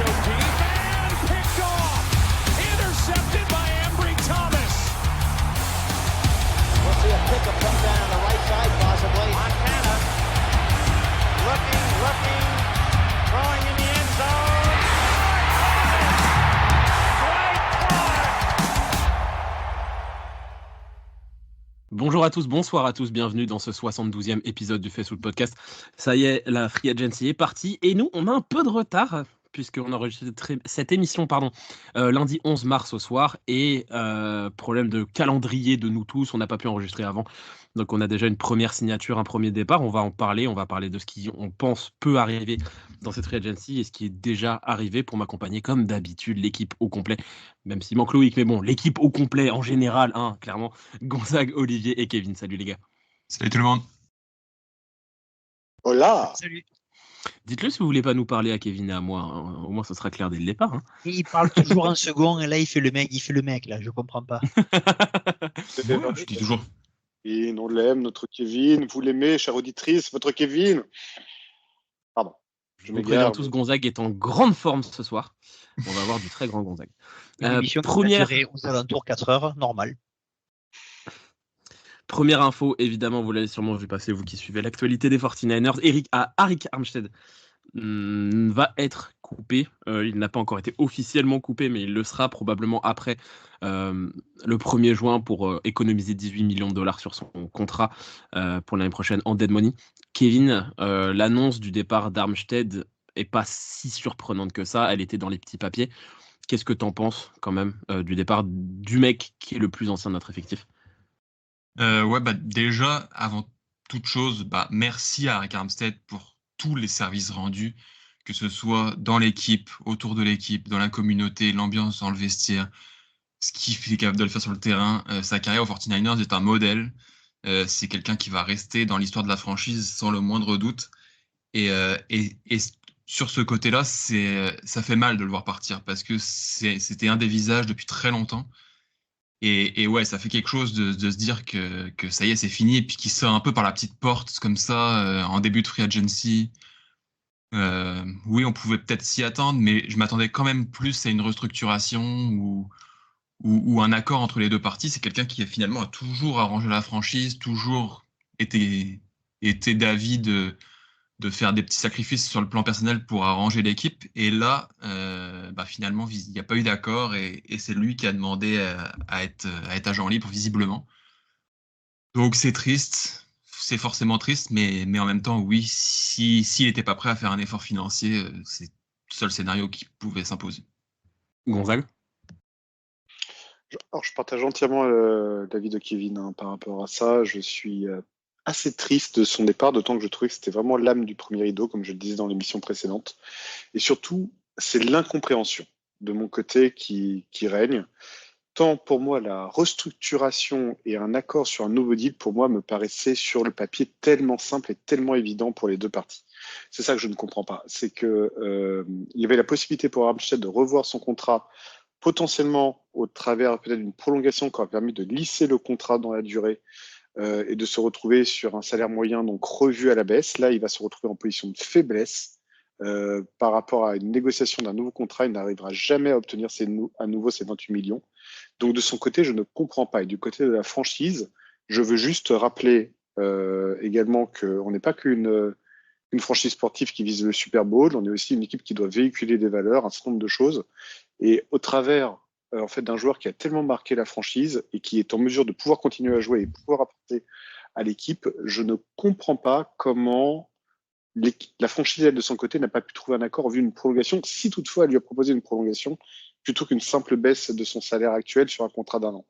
go deep and picked off. Intercepted by Ambry Thomas. We'll see a pickup come down the right side possibly. Montana looking, throwing in the end zone. Bonjour à tous, bonsoir à tous, bienvenue dans ce 72e épisode du Facebook Podcast. Ça y est, la Free Agency est partie et nous, on a un peu de retard puisqu'on a enregistré cette émission lundi 11 mars au soir et problème de calendrier de nous tous, on n'a pas pu enregistrer avant. Donc on a déjà une première signature, un premier départ, on va parler de ce qui, on pense, peut arriver dans cette Free Agency et ce qui est déjà arrivé pour m'accompagner comme d'habitude, l'équipe au complet, même s'il manque Loïc, mais bon, l'équipe au complet en général, clairement, Gonzague, Olivier et Kevin. Salut les gars. Salut tout le monde. Hola. Salut. Dites-le si vous voulez pas nous parler à Kevin et à moi, au moins ça sera clair dès le départ. Et il parle toujours en second et là il fait le mec là, je comprends pas. Je dis toujours. Et on l'aime, notre Kevin. Vous l'aimez, chère auditrice, votre Kevin. Pardon. Je vous préviens tous, Gonzague est en grande forme ce soir. On va avoir du très grand Gonzague. Une émission première... qui aux alentours 4 heures, normal. Première info, évidemment, vous l'avez sûrement vu passer, vous qui suivez l'actualité des 49ers. Arik Armstead va être coupé. Il n'a pas encore été officiellement coupé, mais il le sera probablement après le 1er juin pour économiser 18 millions de dollars sur son contrat pour l'année prochaine en dead money. Kevin, l'annonce du départ d'Armstead est pas si surprenante que ça. Elle était dans les petits papiers. Qu'est-ce que tu en penses quand même du départ du mec qui est le plus ancien de notre effectif? Déjà, avant toute chose, merci à Arik Armstead pour tous les services rendus, que ce soit dans l'équipe, autour de l'équipe, dans la communauté, l'ambiance dans le vestiaire, ce qu'il est capable de le faire sur le terrain. Sa carrière aux 49ers est un modèle. C'est quelqu'un qui va rester dans l'histoire de la franchise sans le moindre doute. Et sur ce côté-là, ça fait mal de le voir partir parce que c'était un des visages depuis très longtemps. Et ouais, ça fait quelque chose de se dire que ça y est, c'est fini, et puis qu'il sort un peu par la petite porte, comme ça, en début de free agency. Oui, on pouvait peut-être s'y attendre, mais je m'attendais quand même plus à une restructuration ou un accord entre les deux parties. C'est quelqu'un qui finalement a toujours arrangé la franchise, toujours été d'avis de faire des petits sacrifices sur le plan personnel pour arranger l'équipe. Et là, finalement, il n'y a pas eu d'accord et c'est lui qui a demandé à être agent libre, visiblement. Donc c'est triste, c'est forcément triste, mais en même temps, oui, s'il n'était pas prêt à faire un effort financier, c'est le seul scénario qui pouvait s'imposer. Gonzague? Alors, je partage entièrement l'avis de Kevin par rapport à ça. Je suis assez triste de son départ, d'autant que je trouvais que c'était vraiment l'âme du premier rideau, comme je le disais dans l'émission précédente. Et surtout, c'est l'incompréhension de mon côté qui règne. Tant pour moi, la restructuration et un accord sur un nouveau deal, pour moi, me paraissait sur le papier tellement simple et tellement évident pour les deux parties. C'est ça que je ne comprends pas. C'est que il y avait la possibilité pour Armstead de revoir son contrat, potentiellement au travers peut-être d'une prolongation qui aurait permis de lisser le contrat dans la durée et de se retrouver sur un salaire moyen donc revu à la baisse. Là, il va se retrouver en position de faiblesse par rapport à une négociation d'un nouveau contrat. Il n'arrivera jamais à obtenir à nouveau ces 28 millions. Donc, de son côté, je ne comprends pas. Et du côté de la franchise, je veux juste rappeler également qu'on n'est pas qu'une franchise sportive qui vise le Super Bowl. On est aussi une équipe qui doit véhiculer des valeurs, un certain nombre de choses. Et au travers d'un joueur qui a tellement marqué la franchise et qui est en mesure de pouvoir continuer à jouer et pouvoir apporter à l'équipe, je ne comprends pas comment la franchise, elle, de son côté, n'a pas pu trouver un accord en vue d'une prolongation, si toutefois elle lui a proposé une prolongation, plutôt qu'une simple baisse de son salaire actuel sur un contrat d'1 an.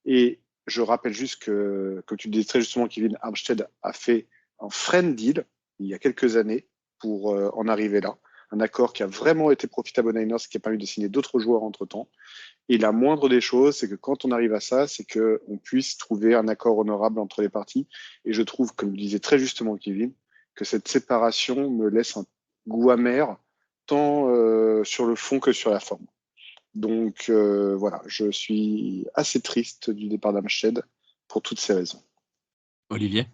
Et je rappelle juste que, comme tu le disais très justement, Kevin, Armstead a fait un friend deal il y a quelques années pour en arriver là. Un accord qui a vraiment été profitable aux Niners, qui a permis de signer d'autres joueurs entre-temps. Et la moindre des choses, c'est que quand on arrive à ça, c'est qu'on puisse trouver un accord honorable entre les parties. Et je trouve, comme le disait très justement Kevin, que cette séparation me laisse un goût amer, tant sur le fond que sur la forme. Donc voilà, je suis assez triste du départ d'Armstead pour toutes ces raisons. Olivier?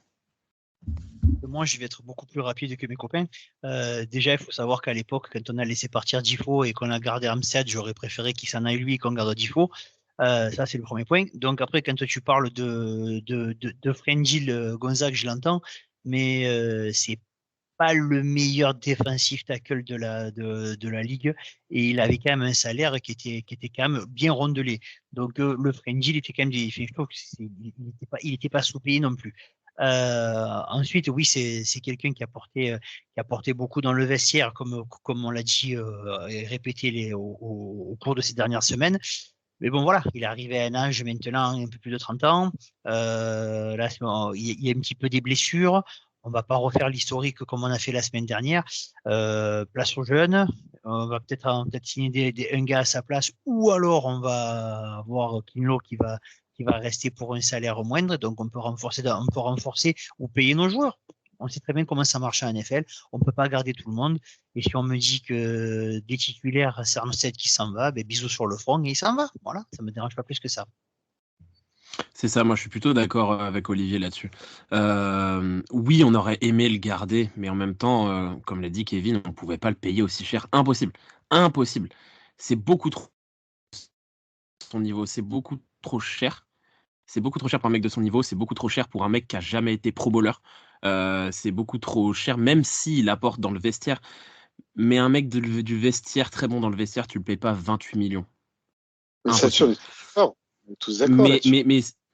Moi, je vais être beaucoup plus rapide que mes copains. Déjà, il faut savoir qu'à l'époque, quand on a laissé partir Difo et qu'on a gardé Armstead, j'aurais préféré qu'il s'en aille lui et qu'on garde Difo. Ça, c'est le premier point. Donc après, quand tu parles de Frangil Gonzague, je l'entends, mais c'est pas le meilleur défensif tackle de la ligue, et il avait quand même un salaire qui était quand même bien rondelé. Donc le Frangil était quand même je trouve que il était pas sous-payé non plus. Ensuite, oui, c'est quelqu'un qui a porté beaucoup dans le vestiaire, comme on l'a dit et répété au cours de ces dernières semaines. Mais bon, voilà, il est arrivé à un âge maintenant un peu plus de 30 ans. Là, il y a un petit peu des blessures. On va pas refaire l'historique comme on a fait la semaine dernière. Place aux jeunes. On va peut-être signer un gars à sa place, ou alors on va avoir Kinlo qui va rester pour un salaire moindre. Donc on peut renforcer ou payer nos joueurs. On sait très bien comment ça marche en NFL. On peut pas garder tout le monde. Et si on me dit que des titulaires, c'est Armstead qui s'en va, ben bisous sur le front et il s'en va. Voilà, ça me dérange pas plus que ça. C'est ça, moi je suis plutôt d'accord avec Olivier là-dessus. Oui, on aurait aimé le garder, mais en même temps, comme l'a dit Kevin, on pouvait pas le payer aussi cher. Impossible. Impossible. C'est beaucoup trop son niveau, c'est beaucoup trop cher. C'est beaucoup trop cher pour un mec de son niveau, c'est beaucoup trop cher pour un mec qui a jamais été pro bowler. C'est beaucoup trop cher, même s'il apporte dans le vestiaire. Mais un mec du vestiaire, très bon dans le vestiaire, tu le payes pas 28 millions. Mais ça, Impossible. on est tous d'accord Mais, là-dessus.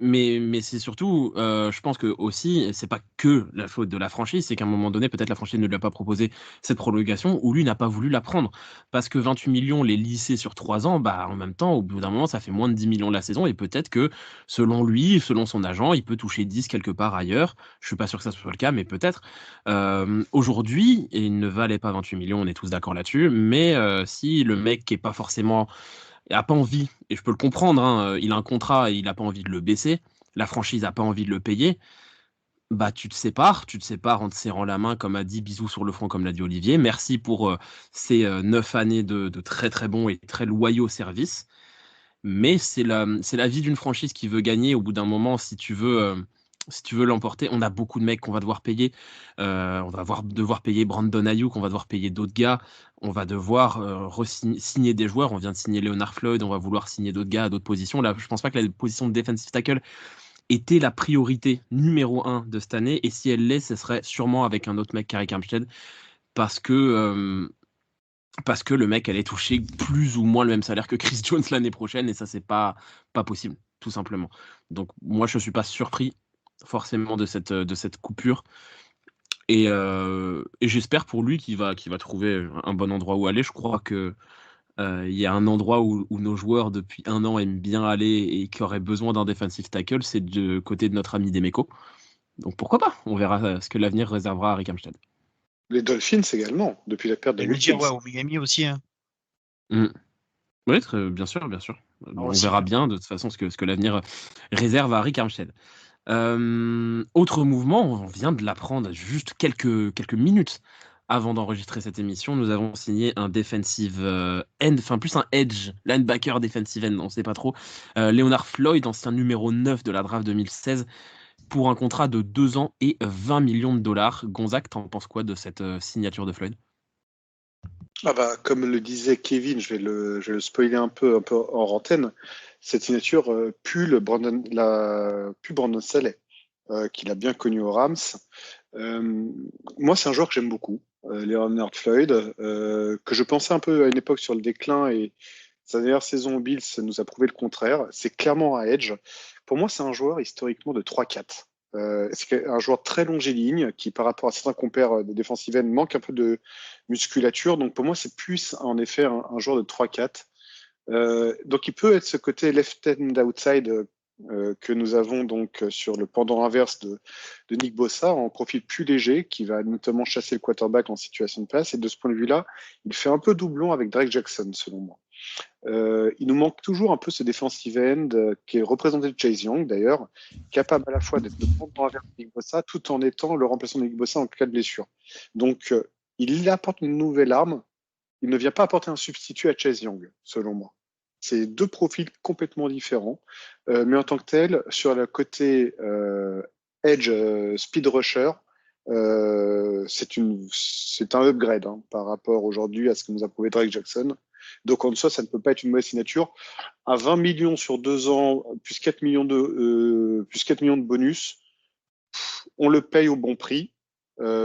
mais c'est surtout, je pense que aussi, c'est pas que la faute de la franchise, c'est qu'à un moment donné, peut-être la franchise ne lui a pas proposé cette prolongation ou lui n'a pas voulu la prendre. Parce que 28 millions, les lycées sur 3 ans, bah, en même temps, au bout d'un moment, ça fait moins de 10 millions la saison et peut-être que, selon lui, selon son agent, il peut toucher 10 quelque part ailleurs. Je suis pas sûr que ça soit le cas, mais peut-être. Aujourd'hui, il ne valait pas 28 millions, on est tous d'accord là-dessus, mais si le mec qui est pas forcément il n'a pas envie, et je peux le comprendre, hein, il a un contrat et il n'a pas envie de le baisser, la franchise n'a pas envie de le payer, bah tu te sépares en te serrant la main, comme a dit, bisous sur le front, comme l'a dit Olivier. Merci pour ces 9 années de très très bons et très loyaux services. Mais c'est la vie d'une franchise qui veut gagner. Au bout d'un moment, si tu veux l'emporter, on a beaucoup de mecs qu'on va devoir payer. On va devoir payer Brandon Ayuk, on va devoir payer d'autres gars. On va devoir signer des joueurs. On vient de signer Leonard Floyd, on va vouloir signer d'autres gars à d'autres positions. Là, je pense pas que la position de defensive tackle était la priorité numéro 1 de cette année. Et si elle l'est, ce serait sûrement avec un autre mec qu'Arik Armstead. Parce que le mec allait toucher plus ou moins le même salaire que Chris Jones l'année prochaine, et ça, c'est pas possible, tout simplement. Donc, moi, je suis pas surpris forcément de cette coupure. Et j'espère pour lui qu'il va trouver un bon endroit où aller. Je crois que il y a un endroit où nos joueurs depuis un an aiment bien aller et qui auraient besoin d'un defensive tackle, c'est du côté de notre ami Demeco. Donc pourquoi pas? On verra ce que l'avenir réservera à Rick Armstead. Les Dolphins également, depuis la perte de Et le dire, Wilkins. ouais, au Miami aussi. Hein. Oui, bien sûr, bien sûr. On Aussi, verra ouais. bien de toute façon ce que l'avenir réserve à Rick Armstead. Autre mouvement, on vient de l'apprendre juste quelques minutes avant d'enregistrer cette émission. Nous avons signé un defensive end, enfin plus un edge, linebacker defensive end, on ne sait pas trop. Leonard Floyd, ancien numéro 9 de la draft 2016, pour un contrat de 2 ans et 20 millions de dollars. Gonzague, t'en penses quoi de cette signature de Floyd? Ah bah, comme le disait Kevin, je vais le spoiler un peu en antenne. Cette signature pue Brandon Staley, qu'il a bien connu aux Rams. Moi, c'est un joueur que j'aime beaucoup, Leonard Floyd, que je pensais un peu à une époque sur le déclin, et sa dernière saison aux Bills nous a prouvé le contraire. C'est clairement un edge. Pour moi, c'est un joueur historiquement de 3-4. C'est un joueur très longiligne qui, par rapport à certains compères de defensive end, manque un peu de musculature. Donc pour moi, c'est plus en effet un joueur de 3-4. Donc il peut être ce côté left end outside que nous avons donc sur le pendant inverse de Nick Bosa, en profil plus léger, qui va notamment chasser le quarterback en situation de passe. Et de ce point de vue-là, il fait un peu doublon avec Drake Jackson, selon moi. Il nous manque toujours un peu ce defensive end qui est représenté de Chase Young, d'ailleurs, capable à la fois d'être le pendant inverse de Nick Bosa tout en étant le remplaçant de Nick Bosa en cas de blessure. Donc, il apporte une nouvelle arme. Il ne vient pas apporter un substitut à Chase Young, selon moi. C'est deux profils complètement différents, mais en tant que tel, sur le côté edge speed rusher, c'est un upgrade par rapport aujourd'hui à ce que nous a prouvé Drake Jackson. Donc en soi, ça ne peut pas être une mauvaise signature. À 20 millions sur 2 ans, plus 4 millions de bonus, on le paye au bon prix.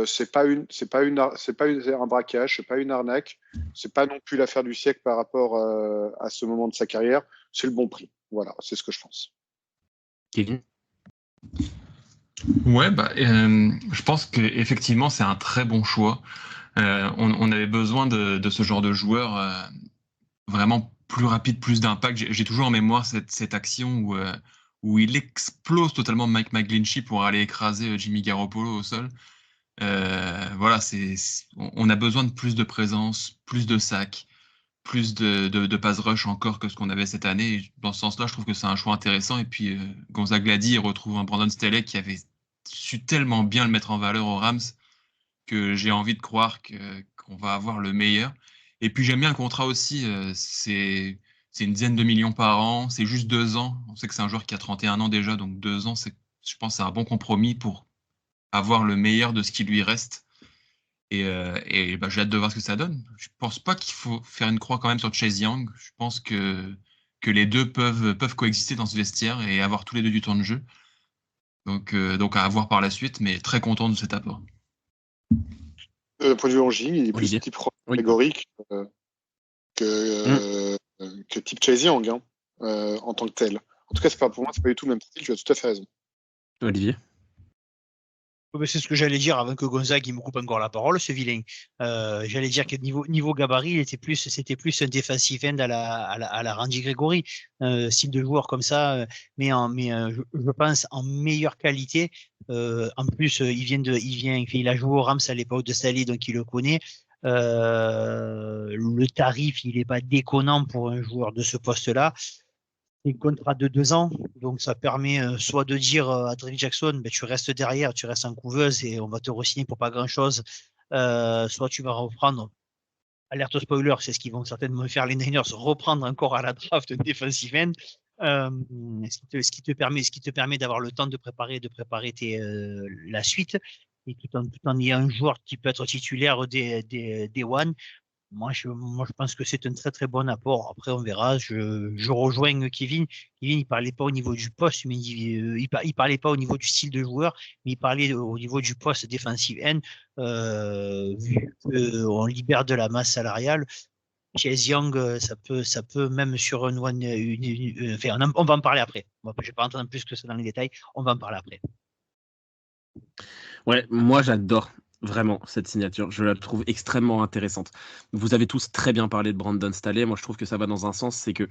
C'est pas un braquage, c'est pas une arnaque, c'est pas non plus l'affaire du siècle par rapport à ce moment de sa carrière. C'est le bon prix. Voilà, c'est ce que je pense. Kevin? Ouais, je pense qu'effectivement, c'est un très bon choix. On avait besoin de ce genre de joueur vraiment plus rapide, plus d'impact. J'ai toujours en mémoire cette action où il explose totalement Mike McGlinchey pour aller écraser Jimmy Garoppolo au sol. Voilà, on a besoin de plus de présence, plus de sacs, plus de pass rush encore que ce qu'on avait cette année. Et dans ce sens-là, je trouve que c'est un choix intéressant. Et puis, Gonzague l'a dit, il retrouve un Brandon Staley qui avait su tellement bien le mettre en valeur aux Rams que j'ai envie de croire qu'on va avoir le meilleur. Et puis, j'aime bien le contrat aussi. C'est une dizaine de millions par an. C'est juste 2 ans. On sait que c'est un joueur qui a 31 ans déjà. Donc, 2 ans, je pense que c'est un bon compromis pour avoir le meilleur de ce qui lui reste. Et j'ai hâte de voir ce que ça donne. Je pense pas qu'il faut faire une croix quand même sur Chase Young. Je pense que les deux peuvent coexister dans ce vestiaire et avoir tous les deux du temps de jeu. Donc à voir par la suite, mais très content de cet apport. Point de vue en Jing, il est Olivier. plus type catégorique que type Chase Young en tant que tel. En tout cas, pour moi, c'est pas du tout le même style. Tu as tout à fait raison. Olivier? C'est ce que j'allais dire avant que Gonzague il me coupe encore la parole, ce vilain. J'allais dire que niveau gabarit, c'était plus un defensive end à la Randy Gregory, style de joueur comme ça, mais je pense en meilleure qualité. En plus, il a joué au Rams à l'époque de Staley, donc il le connaît. Le tarif, il est pas déconnant pour un joueur de ce poste-là. Un contrat de 2 ans, donc ça permet soit de dire à Drake Jackson, tu restes derrière, tu restes en couveuse et on va te re-signer pour pas grand-chose, soit tu vas reprendre, alerte spoiler, c'est ce qu'ils vont certainement faire les Niners, reprendre encore à la draft un defensive end, ce qui te permet d'avoir le temps de préparer la suite, et tout en ayant un joueur qui peut être titulaire des One. Moi, je pense que c'est un très très bon apport. Après, on verra. Je rejoins Kevin. Kevin, il parlait pas au niveau du poste, mais il parlait pas au niveau du style de joueur, mais il parlait au niveau du poste defensive end. Vu qu'on libère de la masse salariale, Chase Young, ça peut même sur un one. On va en parler après. Je ne vais pas rentrer plus que ça dans les détails. On va en parler après. Ouais, moi j'adore vraiment cette signature. Je la trouve extrêmement intéressante. Vous avez tous très bien parlé de Brandon Staley. Moi je trouve que ça va dans un sens, c'est que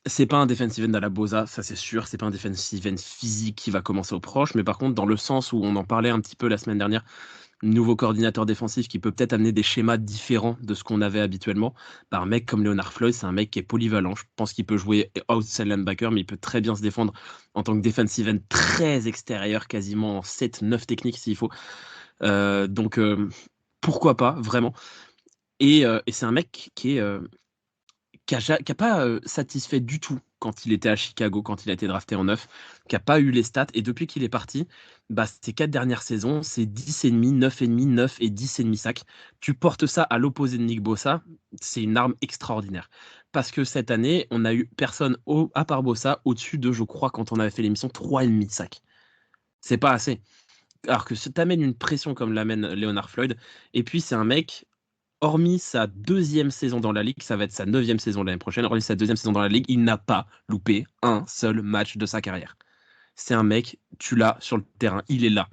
c'est pas un defensive end à la Bosa, ça c'est sûr. C'est pas un defensive end physique qui va commencer au proche, mais par contre dans le sens où on en parlait un petit peu la semaine dernière, nouveau coordinateur défensif qui peut peut-être amener des schémas différents de ce qu'on avait habituellement. Un mec comme Leonard Floyd, c'est un mec qui est polyvalent. Je pense qu'il peut jouer outside linebacker, mais il peut très bien se défendre en tant que defensive end très extérieur, quasiment en 7-9 techniques s'il faut. Donc pourquoi pas, vraiment. Et c'est un mec qui n'a pas satisfait du tout quand il était à Chicago, quand il a été drafté en 9, qui n'a pas eu les stats. Et depuis qu'il est parti, ces 4 dernières saisons, c'est 10,5, 9,5, 9 et 10,5 sacs. Tu portes ça à l'opposé de Nick Bosa, c'est une arme extraordinaire. Parce que cette année, on n'a eu personne, à part Bosa, au-dessus de, je crois, quand on avait fait l'émission, 3,5 sacs. C'est pas assez. Alors que ça t'amène une pression comme l'amène Leonard Floyd. Et puis, c'est un mec... Hormis sa 2e saison dans la Ligue, ça va être sa 9e saison l'année prochaine, hormis sa 2e saison dans la Ligue, il n'a pas loupé un seul match de sa carrière. C'est un mec, tu l'as sur le terrain, il est là.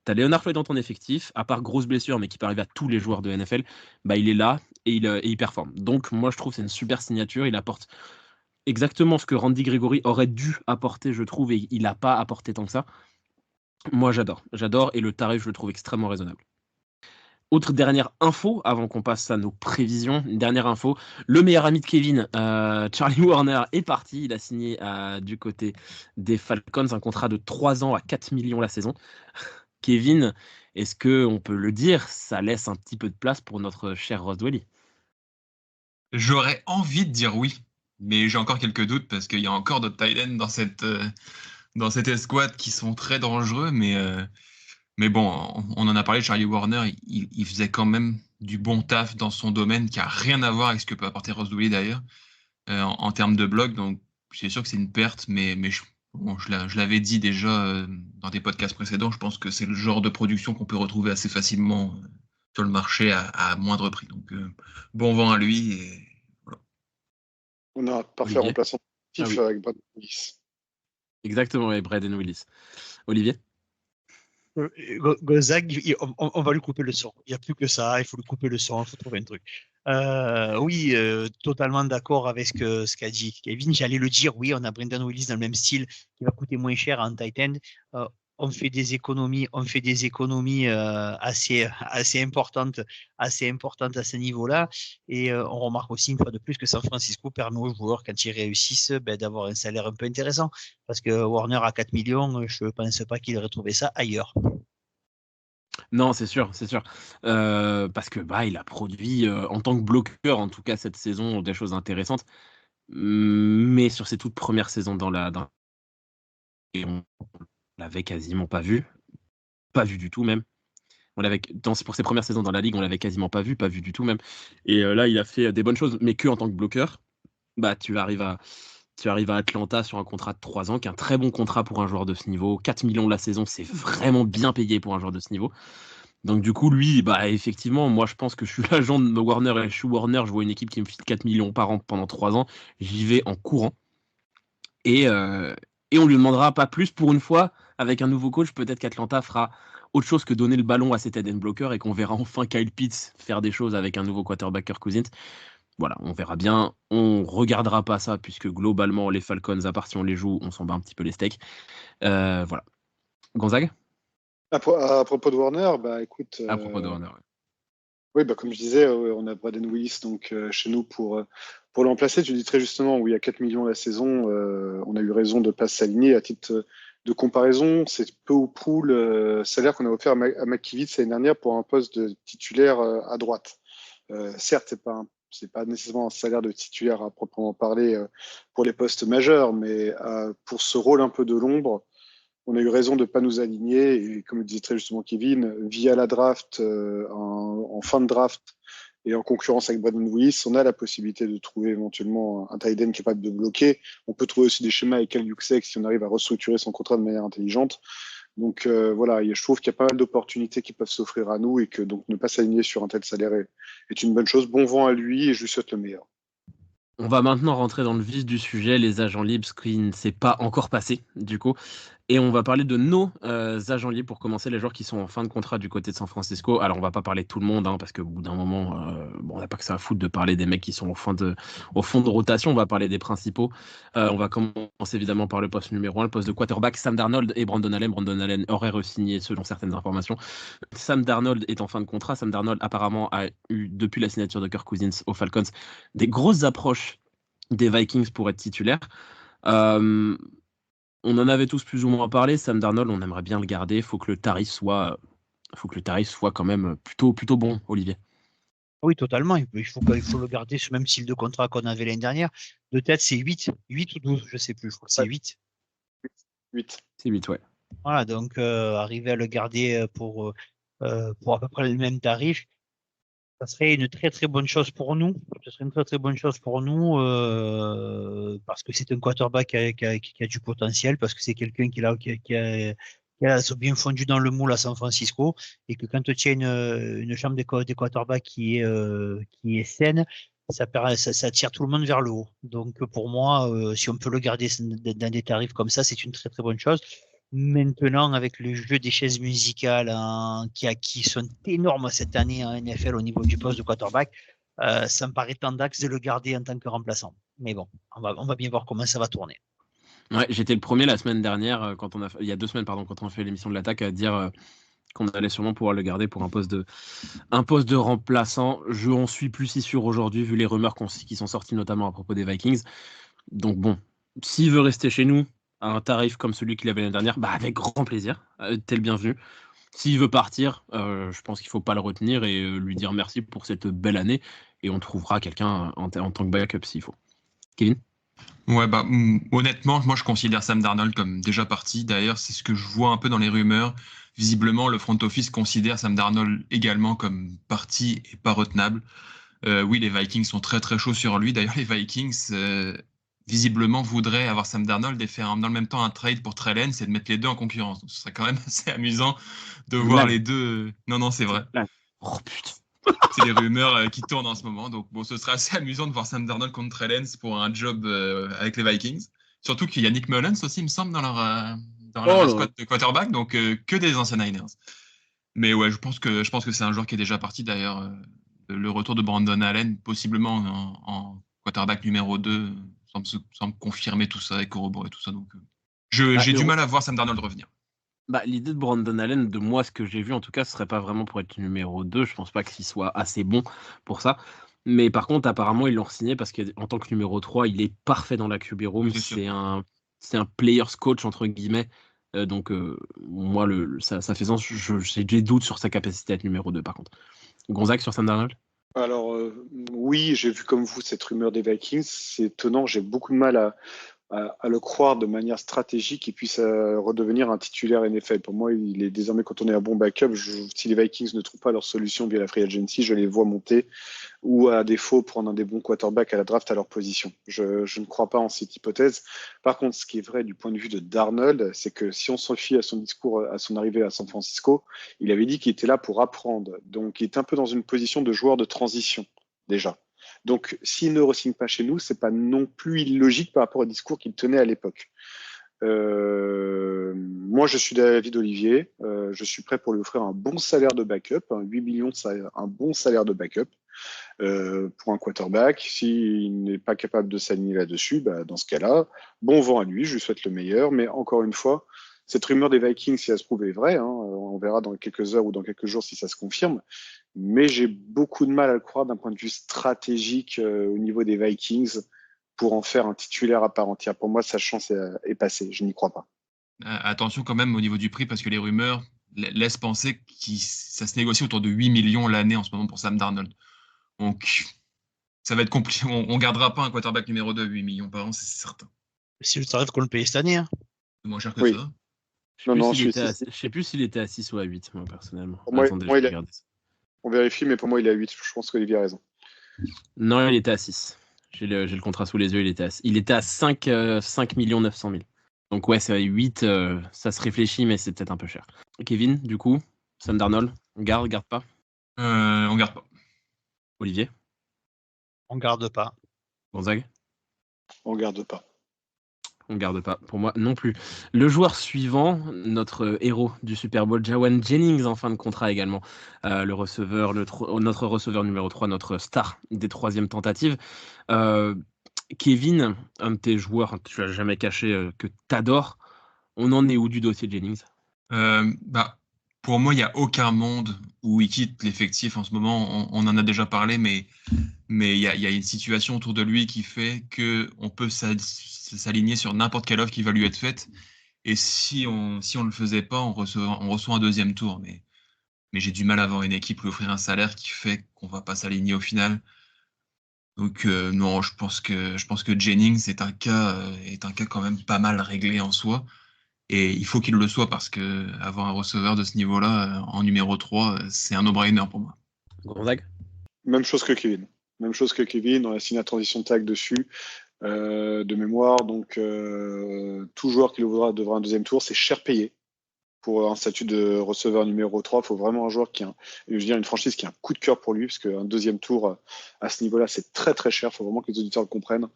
T'as Leonard Floyd dans ton effectif, à part grosse blessure, mais qui peut arriver à tous les joueurs de NFL, il est là et il performe. Donc moi je trouve que c'est une super signature, il apporte exactement ce que Randy Gregory aurait dû apporter, je trouve, et il n'a pas apporté tant que ça. Moi j'adore, et le tarif je le trouve extrêmement raisonnable. Autre dernière info, avant qu'on passe à nos prévisions, une dernière info, le meilleur ami de Kevin, Charlie Warner, est parti, il a signé du côté des Falcons un contrat de 3 ans à 4 millions la saison. Kevin, est-ce qu'on peut le dire, ça laisse un petit peu de place pour notre cher Ross Dwelly? J'aurais envie de dire oui, mais j'ai encore quelques doutes parce qu'il y a encore d'autres tight ends dans cette escouade qui sont très dangereux, mais Mais bon, on en a parlé, Charlie Warner, il faisait quand même du bon taf dans son domaine qui a rien à voir avec ce que peut apporter Ross Douillet d'ailleurs, en termes de bloc. Donc, c'est sûr que c'est une perte, mais je l'avais dit déjà dans des podcasts précédents, je pense que c'est le genre de production qu'on peut retrouver assez facilement sur le marché à moindre prix. Donc, bon vent à lui. Et voilà. On a un parfait Olivier. remplaçant Ah oui. avec Brad Willis. Exactement, et Braden Willis. Olivier? Gonzague, on va lui couper le son. Il n'y a plus que ça, il faut lui couper le son, il faut trouver un truc. Oui, totalement d'accord avec ce qu'a dit Kevin. J'allais le dire, oui, on a Brendan Willis dans le même style qui va coûter moins cher en tight end. On fait des économies assez importantes à ce niveau-là. Et on remarque aussi une fois de plus que San Francisco permet aux joueurs, quand ils réussissent, d'avoir un salaire un peu intéressant. Parce que Warner à 4 millions, je ne pense pas qu'il aurait trouvé ça ailleurs. Non, c'est sûr. Parce que il a produit en tant que bloqueur, en tout cas cette saison, des choses intéressantes. Mais sur ses toutes premières saisons et on l'avait quasiment pas vu du tout même. Pour ses premières saisons dans la ligue, on l'avait quasiment pas vu du tout même. Et là, il a fait des bonnes choses, mais que en tant que bloqueur. Tu arrives à Atlanta sur un contrat de 3 ans, qui est un très bon contrat pour un joueur de ce niveau. 4 millions la saison, c'est vraiment bien payé pour un joueur de ce niveau. Donc du coup, lui, effectivement, moi je pense que je suis l'agent de Warner et je suis Warner, je vois une équipe qui me file 4 millions par an pendant 3 ans, j'y vais en courant. Et on lui demandera pas plus pour une fois, avec un nouveau coach, peut-être qu'Atlanta fera autre chose que donner le ballon à ses tight end bloqueurs et qu'on verra enfin Kyle Pitts faire des choses avec un nouveau quarterback Kirk Cousins. Voilà, on verra bien. On regardera pas ça puisque globalement, les Falcons, à part si on les joue, on s'en bat un petit peu les steaks. Voilà. Gonzague? À propos de Warner, écoute. À propos de Warner. Oui, comme je disais, on a Braden Willis donc, chez nous pour le remplacer. Tu dis très justement, oui, à 4 millions la saison, on a eu raison de ne pas s'aligner. À titre de comparaison, c'est peu ou prou le salaire qu'on a offert à McKivitz l'année dernière pour un poste de titulaire à droite. Certes, c'est pas nécessairement un salaire de titulaire à proprement parler pour les postes majeurs, mais pour ce rôle un peu de l'ombre, on a eu raison de ne pas nous aligner. Et comme le disait très justement Kevin, via la draft, en fin de draft et en concurrence avec Braden Willis, on a la possibilité de trouver éventuellement un tight end capable de bloquer. On peut trouver aussi des schémas avec Kyle Juszczyk si on arrive à restructurer son contrat de manière intelligente. Donc voilà, je trouve qu'il y a pas mal d'opportunités qui peuvent s'offrir à nous et que donc ne pas s'aligner sur un tel salaire est une bonne chose. Bon vent à lui et je lui souhaite le meilleur. On va maintenant rentrer dans le vif du sujet, les agents libres, ce qui ne s'est pas encore passé du coup. Et on va parler de nos agents libres pour commencer, les joueurs qui sont en fin de contrat du côté de San Francisco. Alors on va pas parler de tout le monde, parce qu'au bout d'un moment, on n'a pas que ça à foutre de parler des mecs qui sont au fond de rotation. On va parler des principaux. On va commencer évidemment par le poste numéro 1, le poste de quarterback, Sam Darnold et Brandon Allen. Brandon Allen aurait re-signé selon certaines informations. Sam Darnold est en fin de contrat. Sam Darnold apparemment a eu, depuis la signature de Kirk Cousins aux Falcons, des grosses approches des Vikings pour être titulaire. On en avait tous plus ou moins parlé. Sam Darnold, on aimerait bien le garder. Il faut que le tarif soit quand même plutôt bon, Olivier. Oui, totalement. Il faut le garder ce même style de contrat qu'on avait l'année dernière. De tête, c'est 8 ou 12, je ne sais plus. Je crois que c'est 8. 8. C'est 8, ouais. Voilà, donc arriver à le garder pour à peu près le même tarif, ça serait une très très bonne chose pour nous. Parce que c'est un quarterback qui a du potentiel, parce que c'est quelqu'un qui a bien fondu dans le moule à San Francisco, et que quand tu as une chambre des quarterbacks qui est saine, ça tire tout le monde vers le haut. Donc pour moi, si on peut le garder dans des tarifs comme ça, c'est une très très bonne chose. Maintenant, avec le jeu des chaises musicales qui sont énormes cette année en NFL au niveau du poste de quarterback, ça me paraît tendax de le garder en tant que remplaçant. Mais bon, on va bien voir comment ça va tourner. Ouais, j'étais le premier la semaine dernière, il y a 2 semaines, quand on a fait l'émission de l'attaque, à dire qu'on allait sûrement pouvoir le garder pour un poste de remplaçant. Je en suis plus si sûr aujourd'hui, vu les rumeurs qui sont sorties notamment à propos des Vikings. Donc bon, s'il veut rester chez nous à un tarif comme celui qu'il avait l'année dernière, avec grand plaisir, t'es le bienvenu. S'il veut partir, je pense qu'il ne faut pas le retenir et lui dire merci pour cette belle année, et on trouvera quelqu'un en tant que backup s'il faut. Kevin ? Ouais, honnêtement, moi je considère Sam Darnold comme déjà parti. D'ailleurs, c'est ce que je vois un peu dans les rumeurs. visiblement, le front office considère Sam Darnold également comme parti et pas retenable. Oui, les Vikings sont très très chauds sur lui. D'ailleurs, les Vikings, visiblement, voudraient avoir Sam Darnold et faire dans le même temps un trade pour Trey Lance et de mettre les deux en concurrence. Donc, ce serait quand même assez amusant de voir les deux. Non, c'est vrai. Oh putain. C'est les rumeurs qui tournent en ce moment. Donc, bon, ce serait assez amusant de voir Sam Darnold contre Trey Lance pour un job avec les Vikings. Surtout qu'il y a Nick Mullens aussi, il me semble, dans leur squad de quarterback. Donc, que des anciens Niners. Mais ouais, je pense que c'est un joueur qui est déjà parti. D'ailleurs, le retour de Brandon Allen, possiblement en quarterback numéro 2, semble confirmer tout ça et corroborer tout ça. Donc, j'ai du mal à voir Sam Darnold revenir. L'idée de Brandon Allen, de moi, ce que j'ai vu en tout cas, ce serait pas vraiment pour être numéro 2. Je pense pas qu'il soit assez bon pour ça. Mais par contre, apparemment, ils l'ont signé parce qu'en tant que numéro 3, il est parfait dans la QB room. C'est un player's coach, entre guillemets. Donc, moi, ça fait sens. J'ai des doutes sur sa capacité à être numéro 2, par contre. Gonzague sur Sam Darnold ? Alors, oui, j'ai vu comme vous cette rumeur des Vikings. C'est étonnant, j'ai beaucoup de mal à le croire de manière stratégique et puisse redevenir un titulaire NFL. Pour moi, il est désormais, quand on est un bon backup, si les Vikings ne trouvent pas leur solution via la free agency, je les vois monter ou à défaut prendre un des bons quarterbacks à la draft à leur position. Je ne crois pas en cette hypothèse. Par contre, ce qui est vrai du point de vue de Darnold, c'est que si on s'en fie à son discours à son arrivée à San Francisco, il avait dit qu'il était là pour apprendre. Donc, il est un peu dans une position de joueur de transition, déjà. Donc, s'il ne re-signe pas chez nous, c'est pas non plus illogique par rapport au discours qu'il tenait à l'époque. Moi, je suis de l'avis d'Olivier. Je suis prêt pour lui offrir un bon salaire de backup. 8 millions, c'est un bon salaire de backup pour un quarterback. S'il n'est pas capable de s'aligner là-dessus, dans ce cas-là, bon vent à lui. Je lui souhaite le meilleur. Mais encore une fois, cette rumeur des Vikings, si elle se prouve, est vraie. On verra dans quelques heures ou dans quelques jours si ça se confirme. Mais j'ai beaucoup de mal à le croire d'un point de vue stratégique au niveau des Vikings pour en faire un titulaire à part entière. Pour moi, sa chance est passée. Je n'y crois pas. Attention quand même au niveau du prix, parce que les rumeurs laissent penser que ça se négocie autour de 8 millions l'année en ce moment pour Sam Darnold. Donc, ça va être compliqué. On ne gardera pas un quarterback numéro 2 à 8 millions par an, c'est certain. C'est le tarif qu'on le paye cette année. C'est moins cher que ça. Je sais plus s'il était à 6 ou à 8, moi, personnellement. On vérifie, mais pour moi, il est à 8. Je pense qu'Olivier a raison. Non, il était à 6. J'ai le contrat sous les yeux, il était à 5 900 000. Donc ouais, c'est 8, ça se réfléchit, mais c'est peut-être un peu cher. Kevin, du coup, Sam Darnold, on garde pas On garde pas. Olivier ? On garde pas. Gonzague ? On garde pas. On garde pas, pour moi non plus. Le joueur suivant, notre héros du Super Bowl, Jauan Jennings en fin de contrat également. Le receveur, notre receveur numéro 3, notre star des troisièmes tentatives. Kevin, un de tes joueurs, tu l'as jamais caché, que t'adores. On en est où du dossier Jennings ? Pour moi, il n'y a aucun monde où il quitte l'effectif en ce moment. On en a déjà parlé, mais il y a une situation autour de lui qui fait qu'on peut s'aligner sur n'importe quelle offre qui va lui être faite. Et si on ne le faisait pas, on reçoit un deuxième tour. Mais j'ai du mal à avoir une équipe lui offrir un salaire qui fait qu'on ne va pas s'aligner au final. Donc non, je pense que Jennings est un cas quand même pas mal réglé en soi. Et il faut qu'il le soit parce que avoir un receveur de ce niveau-là en numéro 3, c'est un no-brainer pour moi. Gonzague ? Même chose que Kevin. On a signé la transition tag dessus de mémoire. Donc, tout joueur qui le voudra devra un deuxième tour. C'est cher payé pour un statut de receveur numéro 3. Il faut vraiment un joueur une franchise qui a un coup de cœur pour lui, parce qu'un deuxième tour à ce niveau-là, c'est très très cher. Il faut vraiment que les auditeurs le comprennent.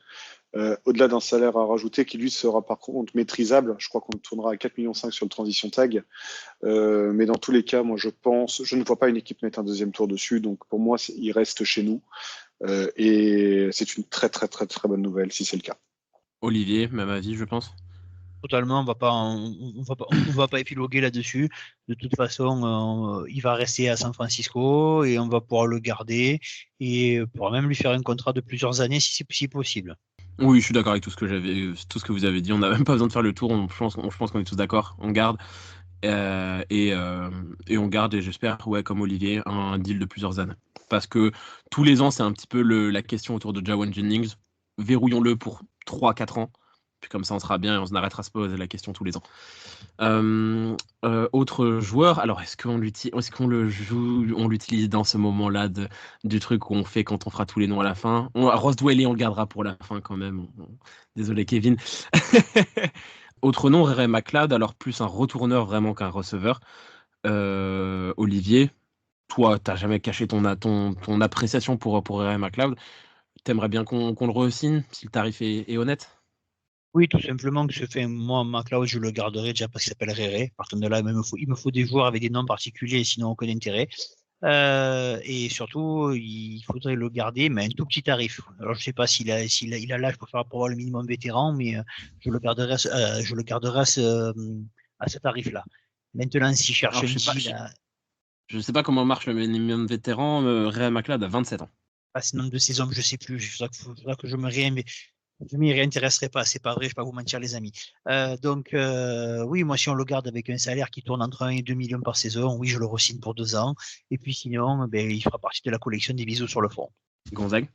Au-delà d'un salaire à rajouter qui lui sera par contre maîtrisable, je crois qu'on tournera à 4,5 millions sur le transition tag, mais dans tous les cas, moi je ne vois pas une équipe mettre un deuxième tour dessus, donc pour moi il reste chez nous et c'est une très très très très bonne nouvelle si c'est le cas. Olivier, même avis je pense. Totalement, on va pas épiloguer là-dessus. De toute façon, il va rester à San Francisco et on va pouvoir le garder et pourra même lui faire un contrat de plusieurs années si possible. Oui, je suis d'accord avec tout ce que vous avez dit. On n'a même pas besoin de faire le tour. Je pense qu'on est tous d'accord. On garde et on garde, et j'espère, comme Olivier, un deal de plusieurs années. Parce que tous les ans, c'est un petit peu la question autour de Jauan Jennings. Verrouillons-le pour 3-4 ans. Puis comme ça, on sera bien et on s'arrêtera de se poser la question tous les ans. Autre joueur, alors est-ce qu'on l'utilise dans ce moment-là du truc où on fait quand on fera tous les noms à la fin? Ross Dwelly, on le gardera pour la fin quand même. Désolé Kevin. Autre nom, Ray McLeod, alors plus un retourneur vraiment qu'un receveur. Olivier, toi, t'as jamais caché ton appréciation pour Ray McLeod. T'aimerais bien qu'on le re-signe si le tarif est honnête? Oui, tout simplement que moi, McLeod, je le garderai déjà parce qu'il s'appelle Rere. Partant de là, il me faut des joueurs avec des noms particuliers, sinon aucun intérêt. Et surtout, il faudrait le garder, mais à un tout petit tarif. Alors, je sais pas il a l'âge pour avoir le minimum vétéran, mais je le garderai, à ce tarif-là. Maintenant, s'il cherche Alors, un deal, je sais pas comment marche le minimum vétéran. Ray McLeod a 27 ans. passe nombre de saisons, je sais plus. Il faudra que je m'y réintéresserai pas, c'est pas vrai, je vais pas vous mentir les amis. Oui, moi si on le garde avec un salaire qui tourne entre 1 et 2 millions par saison, oui, je le re-signe pour 2 ans. Et puis sinon, il fera partie de la collection des bisous sur le front. Gonzague?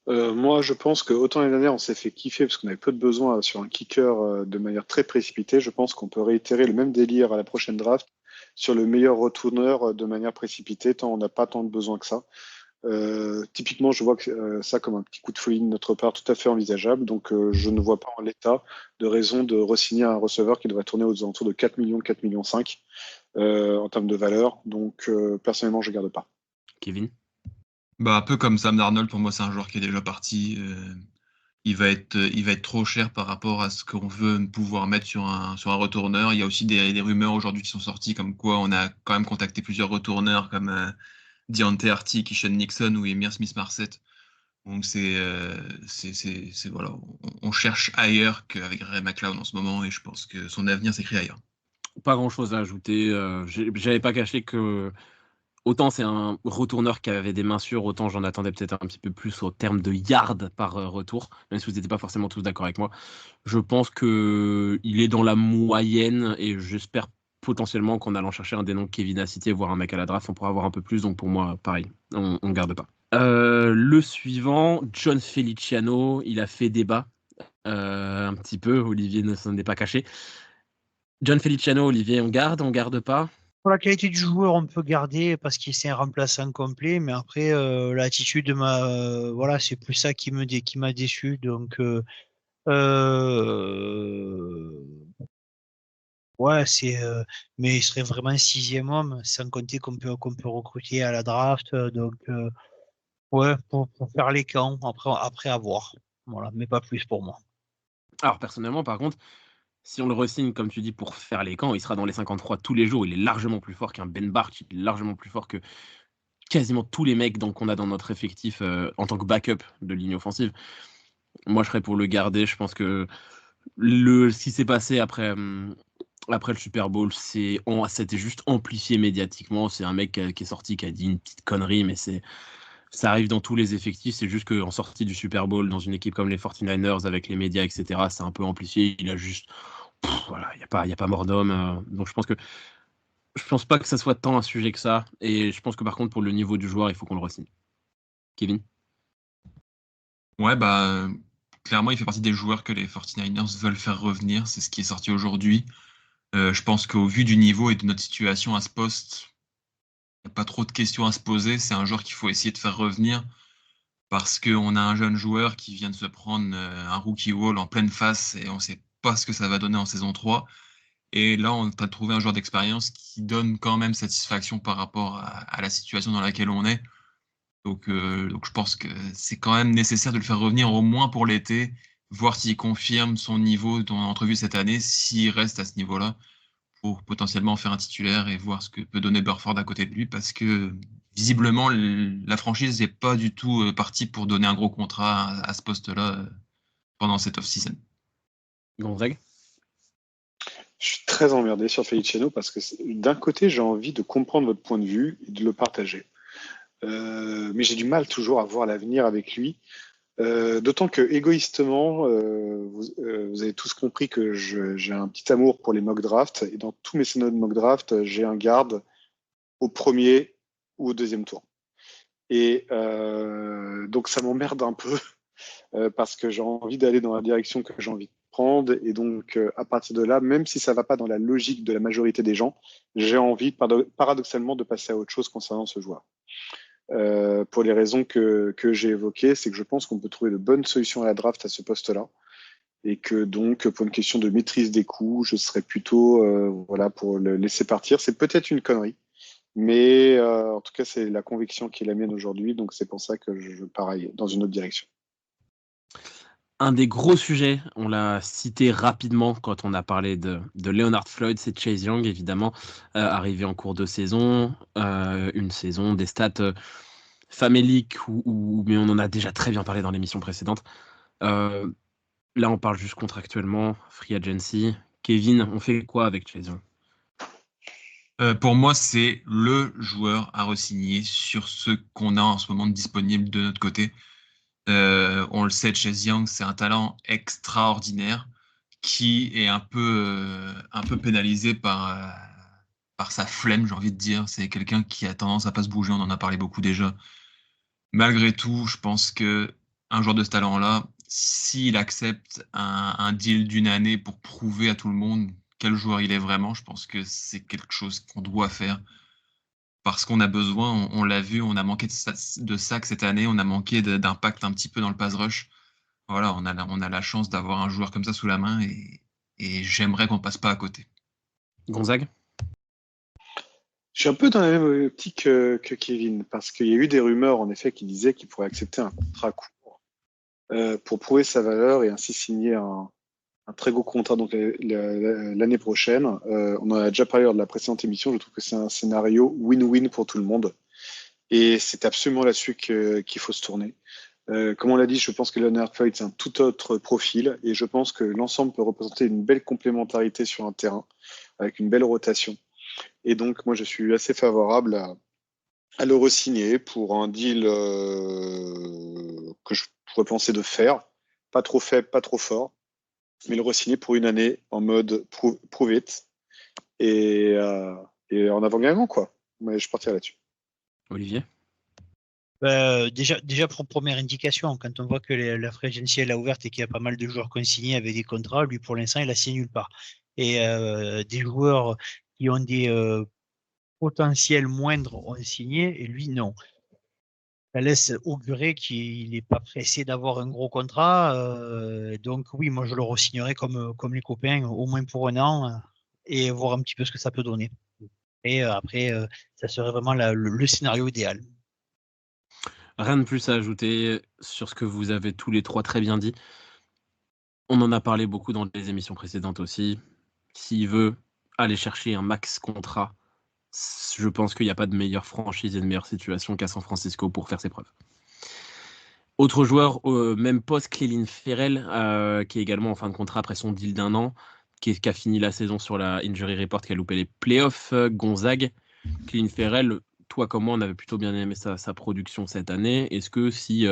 Moi, je pense que autant l'année dernière, on s'est fait kiffer parce qu'on avait peu de besoin sur un kicker de manière très précipitée. Je pense qu'on peut réitérer le même délire à la prochaine draft sur le meilleur retourneur de manière précipitée, tant on n'a pas tant de besoin que ça. Typiquement, je vois que, ça comme un petit coup de folie de notre part tout à fait envisageable. Donc, je ne vois pas en l'état de raison de re-signer un receveur qui devrait tourner aux alentours de 4 millions, 4 millions 5 en termes de valeur. Donc, personnellement, je ne garde pas. Kevin? Bah, un peu comme Sam Darnold, pour moi, c'est un joueur qui est déjà parti. Il va être trop cher par rapport à ce qu'on veut pouvoir mettre sur un retourneur. Il y a aussi des rumeurs aujourd'hui qui sont sorties comme quoi on a quand même contacté plusieurs retourneurs comme Deontay Harty, Keyshawn Nixon ou Emir Smith-Marset. Donc voilà, on cherche ailleurs qu'avec Ray McLeod en ce moment et je pense que son avenir s'écrit ailleurs. Pas grand-chose à ajouter. J'avais pas caché que autant c'est un retourneur qui avait des mains sûres, autant j'en attendais peut-être un petit peu plus au terme de yards par retour, même si vous n'étiez pas forcément tous d'accord avec moi. Je pense qu'il est dans la moyenne et j'espère potentiellement qu'en allant chercher un des noms que Kevin a cité, voire un mec à la draft, on pourra avoir un peu plus. Donc pour moi, pareil, on ne garde pas. Le suivant, John Feliciano, il a fait débat un petit peu. Olivier ne s'en est pas caché. John Feliciano, Olivier, on garde pas? Pour la qualité du joueur, on peut garder parce qu'il c'est un remplaçant complet, mais après l'attitude voilà, c'est plus ça qui m'a déçu. Donc ouais, mais il serait vraiment 6e homme, sans compter qu'on peut recruter à la draft. Ouais, pour faire les camps, après avoir. Voilà, mais pas plus pour moi. Alors personnellement, par contre, si on le re-signe, comme tu dis, pour faire les camps, il sera dans les 53 tous les jours. Il est largement plus fort qu'un Ben Bartch, il est largement plus fort que quasiment tous les mecs qu'on a dans notre effectif en tant que backup de ligne offensive. Moi, je serais pour le garder. Je pense que ce qui s'est passé après le Super Bowl, c'était juste amplifié médiatiquement. C'est un mec qui est sorti, qui a dit une petite connerie, mais ça arrive dans tous les effectifs. C'est juste qu'en sortie du Super Bowl, dans une équipe comme les 49ers, avec les médias, etc., c'est un peu amplifié. Il a juste... voilà, il n'y a pas mort d'homme. Donc je pense pas que ça soit tant un sujet que ça. Et je pense que par contre, pour le niveau du joueur, il faut qu'on le re-signe. Kevin? Ouais, bah, clairement, il fait partie des joueurs que les 49ers veulent faire revenir. C'est ce qui est sorti aujourd'hui. Je pense qu'au vu du niveau et de notre situation à ce poste, il n'y a pas trop de questions à se poser. C'est un joueur qu'il faut essayer de faire revenir parce qu'on a un jeune joueur qui vient de se prendre un rookie wall en pleine face et on ne sait pas ce que ça va donner en saison 3. Et là, on a trouvé un joueur d'expérience qui donne quand même satisfaction par rapport à la situation dans laquelle on est. Donc je pense que c'est quand même nécessaire de le faire revenir au moins pour l'été, voir s'il confirme son niveau dans l'entrevue cette année, s'il reste à ce niveau-là, pour potentiellement faire un titulaire et voir ce que peut donner Burford à côté de lui, parce que visiblement, la franchise n'est pas du tout partie pour donner un gros contrat à ce poste-là pendant cette off-season. Gonzague? Je suis très emmerdé sur Feliciano parce que d'un côté, j'ai envie de comprendre votre point de vue et de le partager. Mais j'ai du mal toujours à voir l'avenir avec lui. D'autant que égoïstement, vous avez tous compris que j'ai un petit amour pour les mock drafts et dans tous mes scénarios de mock draft, j'ai un garde au premier ou au deuxième tour. Et donc ça m'emmerde un peu parce que j'ai envie d'aller dans la direction que j'ai envie de comprendre. Et donc, à partir de là, même si ça ne va pas dans la logique de la majorité des gens, j'ai envie, paradoxalement, de passer à autre chose concernant ce joueur. Pour les raisons que j'ai évoquées, c'est que je pense qu'on peut trouver de bonnes solutions à la draft à ce poste-là. Et que donc, pour une question de maîtrise des coûts, je serais plutôt pour le laisser partir. C'est peut-être une connerie, mais en tout cas, c'est la conviction qui est la mienne aujourd'hui. Donc, c'est pour ça que je pars dans une autre direction. Un des gros sujets, on l'a cité rapidement quand on a parlé de Leonard Floyd, c'est Chase Young, évidemment, arrivé en cours de saison, une saison, des stats faméliques, mais on en a déjà très bien parlé dans l'émission précédente. Là, on parle juste contractuellement, free agency. Kevin, on fait quoi avec Chase Young ? Pour moi, c'est le joueur à re-signer sur ce qu'on a en ce moment disponible de notre côté. On le sait, Chase Young, c'est un talent extraordinaire qui est un peu pénalisé par sa flemme, j'ai envie de dire. C'est quelqu'un qui a tendance à pas se bouger, on en a parlé beaucoup déjà. Malgré tout, je pense que un joueur de ce talent-là, s'il accepte un deal d'une année pour prouver à tout le monde quel joueur il est vraiment, je pense que c'est quelque chose qu'on doit faire. Parce qu'on a besoin, on l'a vu, on a manqué de sacs cette année, on a manqué d'impact un petit peu dans le pass rush. Voilà, on a la chance d'avoir un joueur comme ça sous la main et j'aimerais qu'on passe pas à côté. Gonzague ? Je suis un peu dans la même optique que Kevin, parce qu'il y a eu des rumeurs, en effet, qui disaient qu'il pourrait accepter un contrat court pour prouver sa valeur et ainsi signer un très gros contrat donc l'année prochaine. On en a déjà parlé lors de la précédente émission. Je trouve que c'est un scénario win-win pour tout le monde. Et c'est absolument là-dessus qu'il faut se tourner. Comme on l'a dit, je pense que Leonard Floyd, c'est un tout autre profil. Et je pense que l'ensemble peut représenter une belle complémentarité sur un terrain, avec une belle rotation. Et donc, moi, je suis assez favorable à le re-signer pour un deal que je pourrais penser de faire. Pas trop faible, pas trop fort. Mais le re-signer pour une année en mode prove it et en avant-gagnant, quoi. Mais je partirai là-dessus. Olivier ? Déjà pour première indication, quand on voit que la free agency est ouverte et qu'il y a pas mal de joueurs qui ont signé avec des contrats, lui pour l'instant il a signé nulle part. Et des joueurs qui ont des potentiels moindres ont signé et lui non. Ça laisse augurer qu'il n'est pas pressé d'avoir un gros contrat. Donc oui, moi je le re-signerai comme les copains, au moins pour un an, et voir un petit peu ce que ça peut donner. Et après, ça serait vraiment le scénario idéal. Rien de plus à ajouter sur ce que vous avez tous les trois très bien dit. On en a parlé beaucoup dans les émissions précédentes aussi. S'il veut aller chercher un max contrat, je pense qu'il n'y a pas de meilleure franchise et de meilleure situation qu'à San Francisco pour faire ses preuves. Autre joueur au même poste, Clelin Ferrell, qui est également en fin de contrat après son deal d'un an, qui a fini la saison sur la injury report, qui a loupé les playoffs. Gonzague, Clelin Ferrell, toi comme moi, on avait plutôt bien aimé sa production cette année. Est-ce que si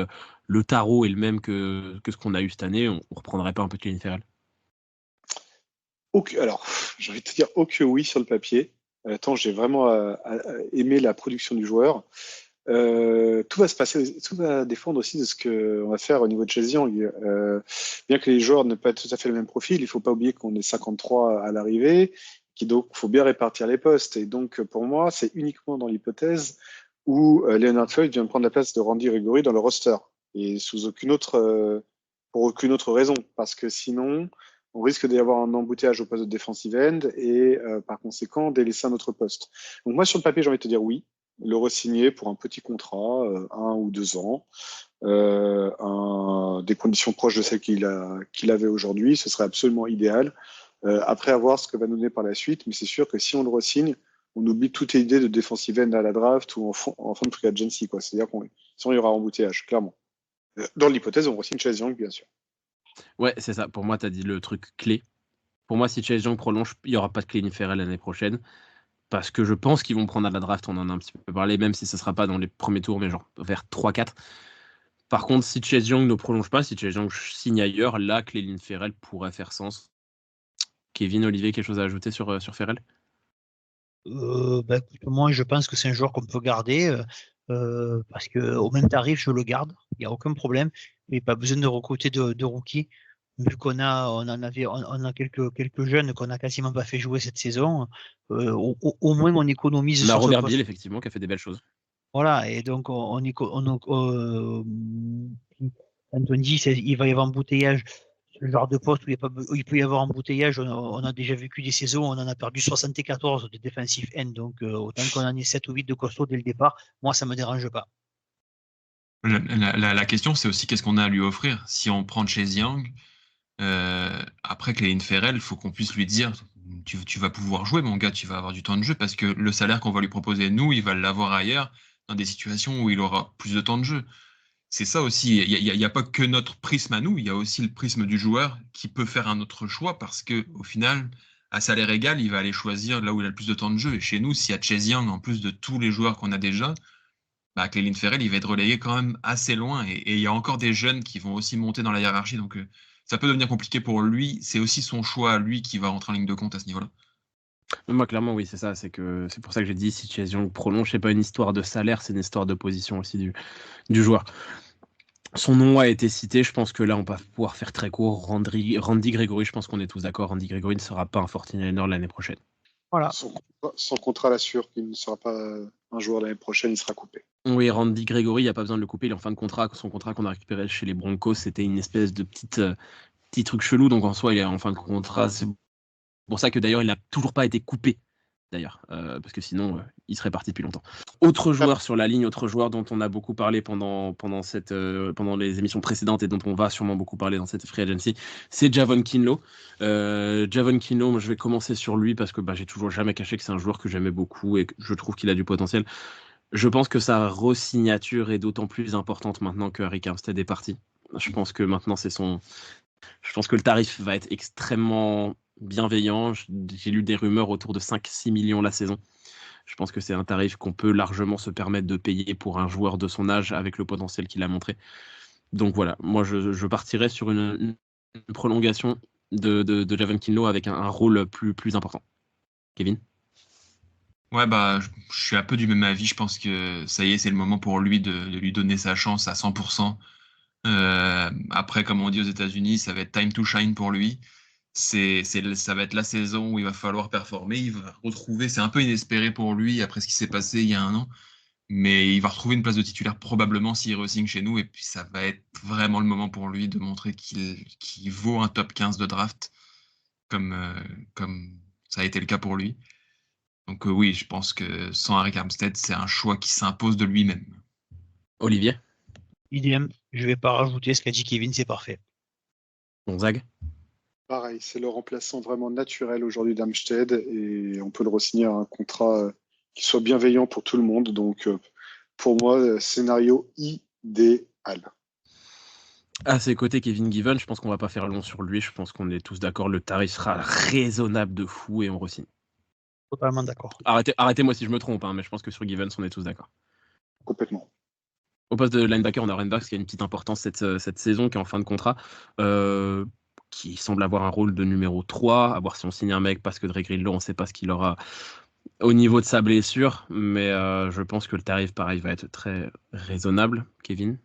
le tarot est le même que ce qu'on a eu cette année, on reprendrait pas un peu Clelin Ferrell ? Alors, j'ai envie de te dire que oui sur le papier. Tant j'ai vraiment aimé la production du joueur. Tout va dépendre aussi de ce qu'on va faire au niveau de Chase Young. Bien que les joueurs n'aient pas tout à fait le même profil, il ne faut pas oublier qu'on est 53 à l'arrivée, donc il faut bien répartir les postes. Et donc, pour moi, c'est uniquement dans l'hypothèse où Leonard Floyd vient de prendre la place de Randy Gregory dans le roster. Et pour aucune autre raison. Parce que sinon, on risque d'y avoir un embouteillage au poste de defensive end et par conséquent, délaisser un autre poste. Donc moi, sur le papier, j'ai envie de te dire oui. Le re-signer pour un petit contrat, 1 ou 2 ans, des conditions proches de celles qu'il avait aujourd'hui, ce serait absolument idéal. Après, à voir ce que va nous donner par la suite, mais c'est sûr que si on le re-signe, on oublie toute idée de defensive end à la draft ou en fin de free agency, quoi. C'est-à-dire sinon il y aura embouteillage, clairement. Dans l'hypothèse, on re-signe Chase Young, bien sûr. Ouais, c'est ça. Pour moi, tu as dit le truc clé. Pour moi, si Chase Young prolonge, il n'y aura pas de Clelin Ferrell l'année prochaine. Parce que je pense qu'ils vont prendre à la draft, on en a un petit peu parlé, même si ce ne sera pas dans les premiers tours, mais genre vers 3-4. Par contre, si Chase Young ne prolonge pas, si Chase Young signe ailleurs, là, Clelin Ferrell pourrait faire sens. Kevin, Olivier, quelque chose à ajouter sur Ferrell ? Écoute, moi, je pense que c'est un joueur qu'on peut garder parce qu'au même tarif, je le garde. Il n'y a aucun problème. Mais pas besoin de recruter de rookies vu on a quelques jeunes qu'on a quasiment pas fait jouer cette saison, au moins on économise On a sur ce Robert poste. Biel, effectivement, qui a fait des belles choses. Voilà, et donc quand on dit il va y avoir embouteillage, le genre de poste où où il peut y avoir embouteillage, on a déjà vécu des saisons, on en a perdu 74 de défensif N, donc autant qu'on en ait 7 ou 8 de costaud dès le départ, moi ça me dérange pas. La question, c'est aussi qu'est-ce qu'on a à lui offrir. Si on prend Chase Young, après Clelin Ferrell, il faut qu'on puisse lui dire tu vas pouvoir jouer, mon gars, tu vas avoir du temps de jeu, parce que le salaire qu'on va lui proposer, nous, il va l'avoir ailleurs, dans des situations où il aura plus de temps de jeu. C'est ça aussi. Il y a pas que notre prisme à nous, il y a aussi le prisme du joueur qui peut faire un autre choix, parce que au final, à salaire égal, il va aller choisir là où il a le plus de temps de jeu. Et chez nous, s'il y a Chase Young, en plus de tous les joueurs qu'on a déjà, bah, Clelin Ferrell, il va être relayé quand même assez loin. Et il y a encore des jeunes qui vont aussi monter dans la hiérarchie. Donc, ça peut devenir compliqué pour lui. C'est aussi son choix à lui qui va rentrer en ligne de compte à ce niveau-là. Moi, clairement, oui, c'est ça. C'est pour ça que j'ai dit si Chase Young prolonge, c'est pas une histoire de salaire, c'est une histoire de position aussi du joueur. Son nom a été cité. Je pense que là, on va pouvoir faire très court. Randy Gregory, je pense qu'on est tous d'accord. Randy Gregory ne sera pas un 49er l'année prochaine. Voilà. Son contrat l'assure qu'il ne sera pas un joueur l'année prochaine, il sera coupé. Oui, Randy Gregory, il n'y a pas besoin de le couper. Il est en fin de contrat. Son contrat qu'on a récupéré chez les Broncos, c'était une espèce de petit truc chelou. Donc en soi, il est en fin de contrat. C'est pour ça que d'ailleurs, il n'a toujours pas été coupé. D'ailleurs, parce que sinon, il serait parti depuis longtemps. Autre joueur sur la ligne, autre joueur dont on a beaucoup parlé pendant les émissions précédentes et dont on va sûrement beaucoup parler dans cette free agency, c'est Javon Kinlaw. Javon Kinlaw, moi, je vais commencer sur lui parce que j'ai toujours jamais caché que c'est un joueur que j'aimais beaucoup et que je trouve qu'il a du potentiel. Je pense que sa re-signature est d'autant plus importante maintenant que Arik Armstead est parti. Je pense que maintenant je pense que le tarif va être extrêmement bienveillant. J'ai lu des rumeurs autour de 5-6 millions la saison. Je pense que c'est un tarif qu'on peut largement se permettre de payer pour un joueur de son âge avec le potentiel qu'il a montré. Donc voilà, moi je partirais sur une prolongation de Javon Kinlaw avec un rôle plus important. Kevin ? Ouais, je suis un peu du même avis. Je pense que ça y est, c'est le moment pour lui de lui donner sa chance à 100%. Après, comme on dit aux États-Unis, ça va être time to shine pour lui. Ça va être la saison où il va falloir performer. Il va retrouver, c'est un peu inespéré pour lui après ce qui s'est passé il y a un an, mais il va retrouver une place de titulaire probablement s'il re-signe chez nous. Et puis, ça va être vraiment le moment pour lui de montrer qu'il vaut un top 15 de draft, comme ça a été le cas pour lui. Donc oui, je pense que sans Arik Armstead, c'est un choix qui s'impose de lui-même. Olivier ? Idem, je vais pas rajouter ce qu'a dit Kevin, c'est parfait. Gonzague ? Pareil, c'est le remplaçant vraiment naturel aujourd'hui d'Armstead et on peut le re-signer à un contrat qui soit bienveillant pour tout le monde. Donc pour moi, scénario idéal. À ses côtés, Kevin Given, je pense qu'on va pas faire long sur lui. Je pense qu'on est tous d'accord. Le tarif sera raisonnable de fou et on re-signe. Totalement d'accord. Arrêtez-moi si je me trompe, mais je pense que sur Givens, on est tous d'accord. Complètement. Au poste de linebacker, on a Rendax qui a une petite importance cette saison, qui est en fin de contrat, qui semble avoir un rôle de numéro 3, à voir si on signe un mec, parce que Dre Greenlaw, on ne sait pas ce qu'il aura au niveau de sa blessure, mais je pense que le tarif, pareil, va être très raisonnable. Kevin ?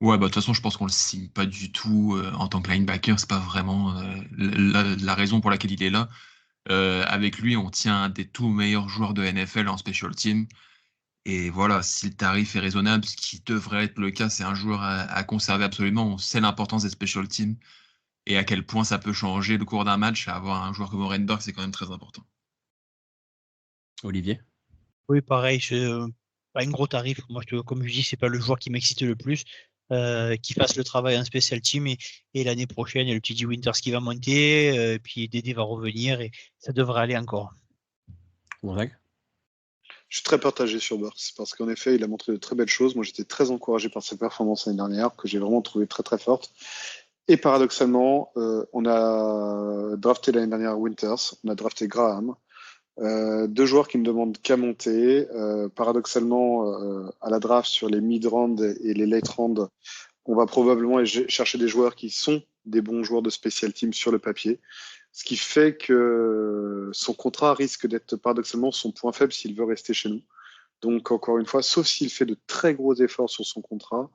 Ouais, de toute façon, je pense qu'on le signe pas du tout en tant que linebacker. C'est pas vraiment la raison pour laquelle il est là. Avec lui, on tient un des tout meilleurs joueurs de NFL en special team. Et voilà, si le tarif est raisonnable, ce qui devrait être le cas, c'est un joueur à conserver absolument. On sait l'importance des special teams et à quel point ça peut changer le cours d'un match. Avoir un joueur comme Orenberg, c'est quand même très important. Olivier ? Oui, pareil, pas un gros tarif. Moi, comme je dis, c'est pas le joueur qui m'excite le plus. Qui fasse le travail en special team et l'année prochaine, il y a le TJ Winters qui va monter, puis Dédé va revenir et ça devrait aller encore. Gonzague ? Je suis très partagé sur Burks parce qu'en effet, il a montré de très belles choses. Moi, j'étais très encouragé par ses performances l'année dernière, que j'ai vraiment trouvé très très fortes. Et paradoxalement, on a drafté l'année dernière Winters, on a drafté Graham. Deux joueurs qui ne demandent qu'à monter. Paradoxalement, à la draft sur les mid-round et les late-round, on va probablement chercher des joueurs qui sont des bons joueurs de special team sur le papier. Ce qui fait que son contrat risque d'être paradoxalement son point faible s'il veut rester chez nous. Donc, encore une fois, sauf s'il fait de très gros efforts sur son contrat,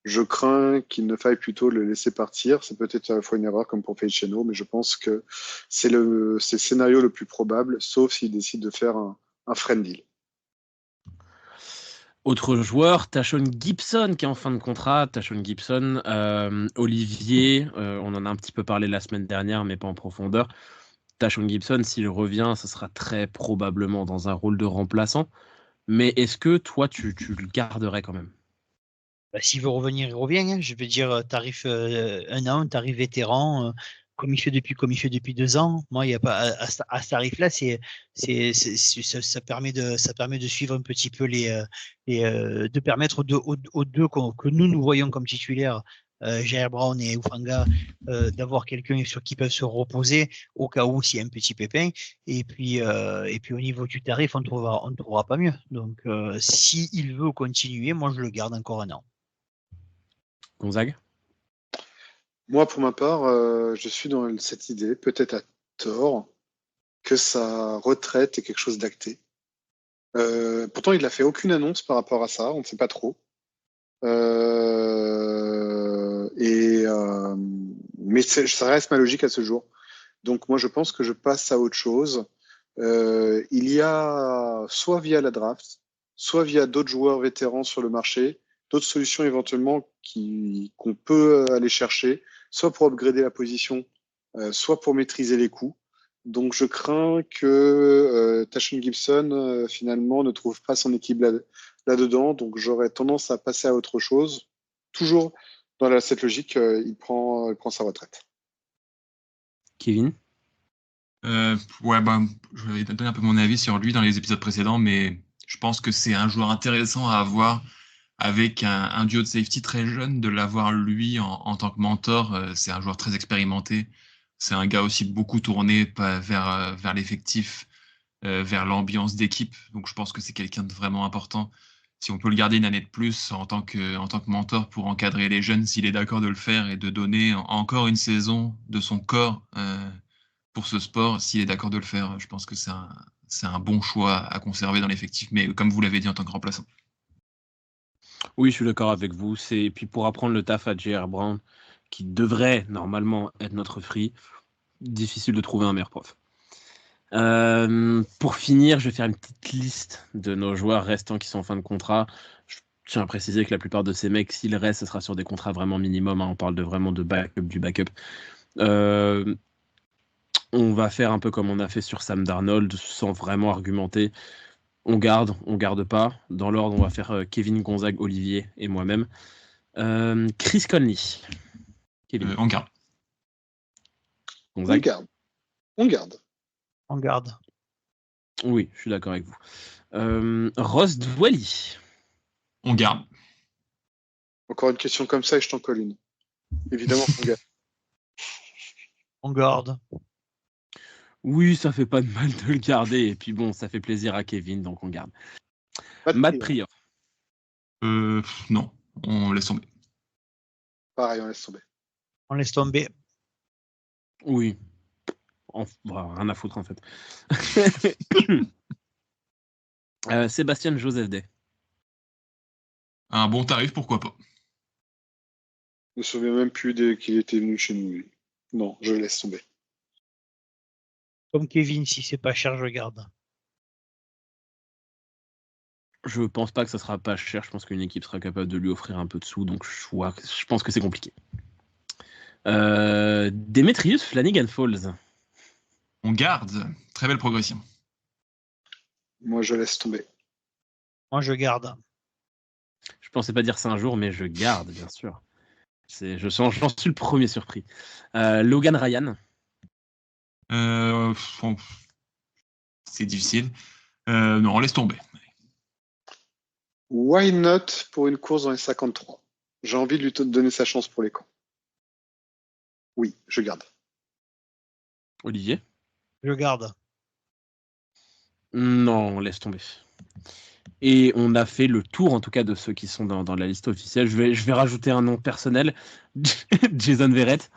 Je crains qu'il ne faille plutôt le laisser partir. C'est peut-être à la fois une erreur comme pour Feliciano, mais je pense que c'est le scénario le plus probable, sauf s'il décide de faire un friend deal. Autre joueur, Tashon Gibson qui est en fin de contrat. Tashon Gibson, Olivier, on en a un petit peu parlé la semaine dernière, mais pas en profondeur. Tashon Gibson, s'il revient, ce sera très probablement dans un rôle de remplaçant. Mais est-ce que toi, tu le garderais quand même? S'il veut revenir, il revient. Hein. Je veux dire, tarif 1 an, tarif vétéran, comme il fait depuis 2 ans. Moi, il y a pas à ce tarif-là, ça permet de suivre un petit peu de permettre aux deux que nous voyons comme titulaires, Jair Brown et Ufanga, d'avoir quelqu'un sur qui peuvent se reposer au cas où s'il y a un petit pépin. Et puis au niveau du tarif, on ne trouvera pas mieux. Donc, s'il veut continuer, moi, je le garde encore 1 an. Gonzague? Moi, pour ma part, je suis dans cette idée, peut-être à tort, que sa retraite est quelque chose d'acté. Pourtant, il n'a fait aucune annonce par rapport à ça, on ne sait pas trop. Mais ça reste ma logique à ce jour. Donc moi, je pense que je passe à autre chose. Il y a, soit via la draft, soit via d'autres joueurs vétérans sur le marché, d'autres solutions éventuellement qu'on peut aller chercher, soit pour upgrader la position, soit pour maîtriser les coûts. Donc je crains que Tashon Gibson finalement ne trouve pas son équilibre là-dedans. Donc j'aurais tendance à passer à autre chose. Toujours dans cette logique, il prend sa retraite. Kevin? Ouais, je vais donner un peu mon avis sur lui dans les épisodes précédents, mais je pense que c'est un joueur intéressant à avoir avec un duo de safety très jeune, de l'avoir lui en tant que mentor. C'est un joueur très expérimenté. C'est un gars aussi beaucoup tourné vers l'effectif, vers l'ambiance d'équipe. Donc je pense que c'est quelqu'un de vraiment important. Si on peut le garder une année de plus en tant que mentor pour encadrer les jeunes, s'il est d'accord de le faire et de donner encore une saison de son corps pour ce sport, s'il est d'accord de le faire, je pense que c'est un bon choix à conserver dans l'effectif, mais comme vous l'avez dit, en tant que remplaçant. Oui, je suis d'accord avec vous. Et puis pour apprendre le taf à Jair Brown, qui devrait normalement être notre free, difficile de trouver un meilleur prof. Pour finir, je vais faire une petite liste de nos joueurs restants qui sont en fin de contrat. Je tiens à préciser que la plupart de ces mecs, s'ils restent, ce sera sur des contrats vraiment minimum. Hein. On parle vraiment de backup, du backup. On va faire un peu comme on a fait sur Sam Darnold, sans vraiment argumenter. On garde pas. Dans l'ordre, on va faire Kevin, Gonzague, Olivier et moi-même. Chris Conley. Kevin. On garde. Gonzague. On garde. On garde. Oui, je suis d'accord avec vous. Ross Dwelly. On garde. Encore une question comme ça et je t'en colle une. Évidemment, on garde. On garde. Oui, ça fait pas de mal de le garder. Et puis bon, ça fait plaisir à Kevin, donc on garde. Matt Prior. Non, on laisse tomber. Pareil, on laisse tomber. On laisse tomber. Oui. Rien à foutre en fait. Sébastien Joseph Day. Un bon tarif, pourquoi pas. Je me souviens même plus qu'il était venu chez nous. Lui. Non, je laisse tomber. Comme Kevin, si c'est pas cher, je garde. Je pense pas que ça sera pas cher. Je pense qu'une équipe sera capable de lui offrir un peu de sous. Donc je pense que c'est compliqué. Demetrius Flanagan Falls. On garde. Très belle progression. Moi, je laisse tomber. Moi, je garde. Je pensais pas dire ça un jour, mais je garde, bien sûr. J'en suis le premier surpris. Logan Ryan. C'est difficile. Non, on laisse tomber. Why not pour une course dans les 53? J'ai envie de lui donner sa chance pour les camps. Oui, je garde. Olivier? Je garde. Non, on laisse tomber. Et on a fait le tour, en tout cas, de ceux qui sont dans la liste officielle. Je vais rajouter un nom personnel. Jason Verrett.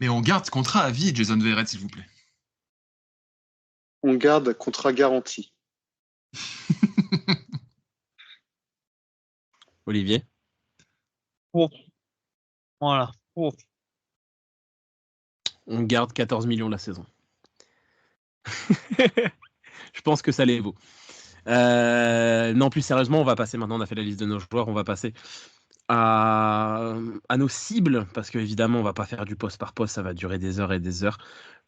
Mais on garde contrat à vie, Jason Verrett, s'il vous plaît. On garde contrat garanti. Olivier? Oh, voilà. Oh. On garde 14 millions la saison. Je pense que ça les vaut. Non, plus sérieusement, on va passer maintenant, on a fait la liste de nos joueurs, on va passer à nos cibles, parce qu'évidemment, on va pas faire du poste par poste, ça va durer des heures et des heures.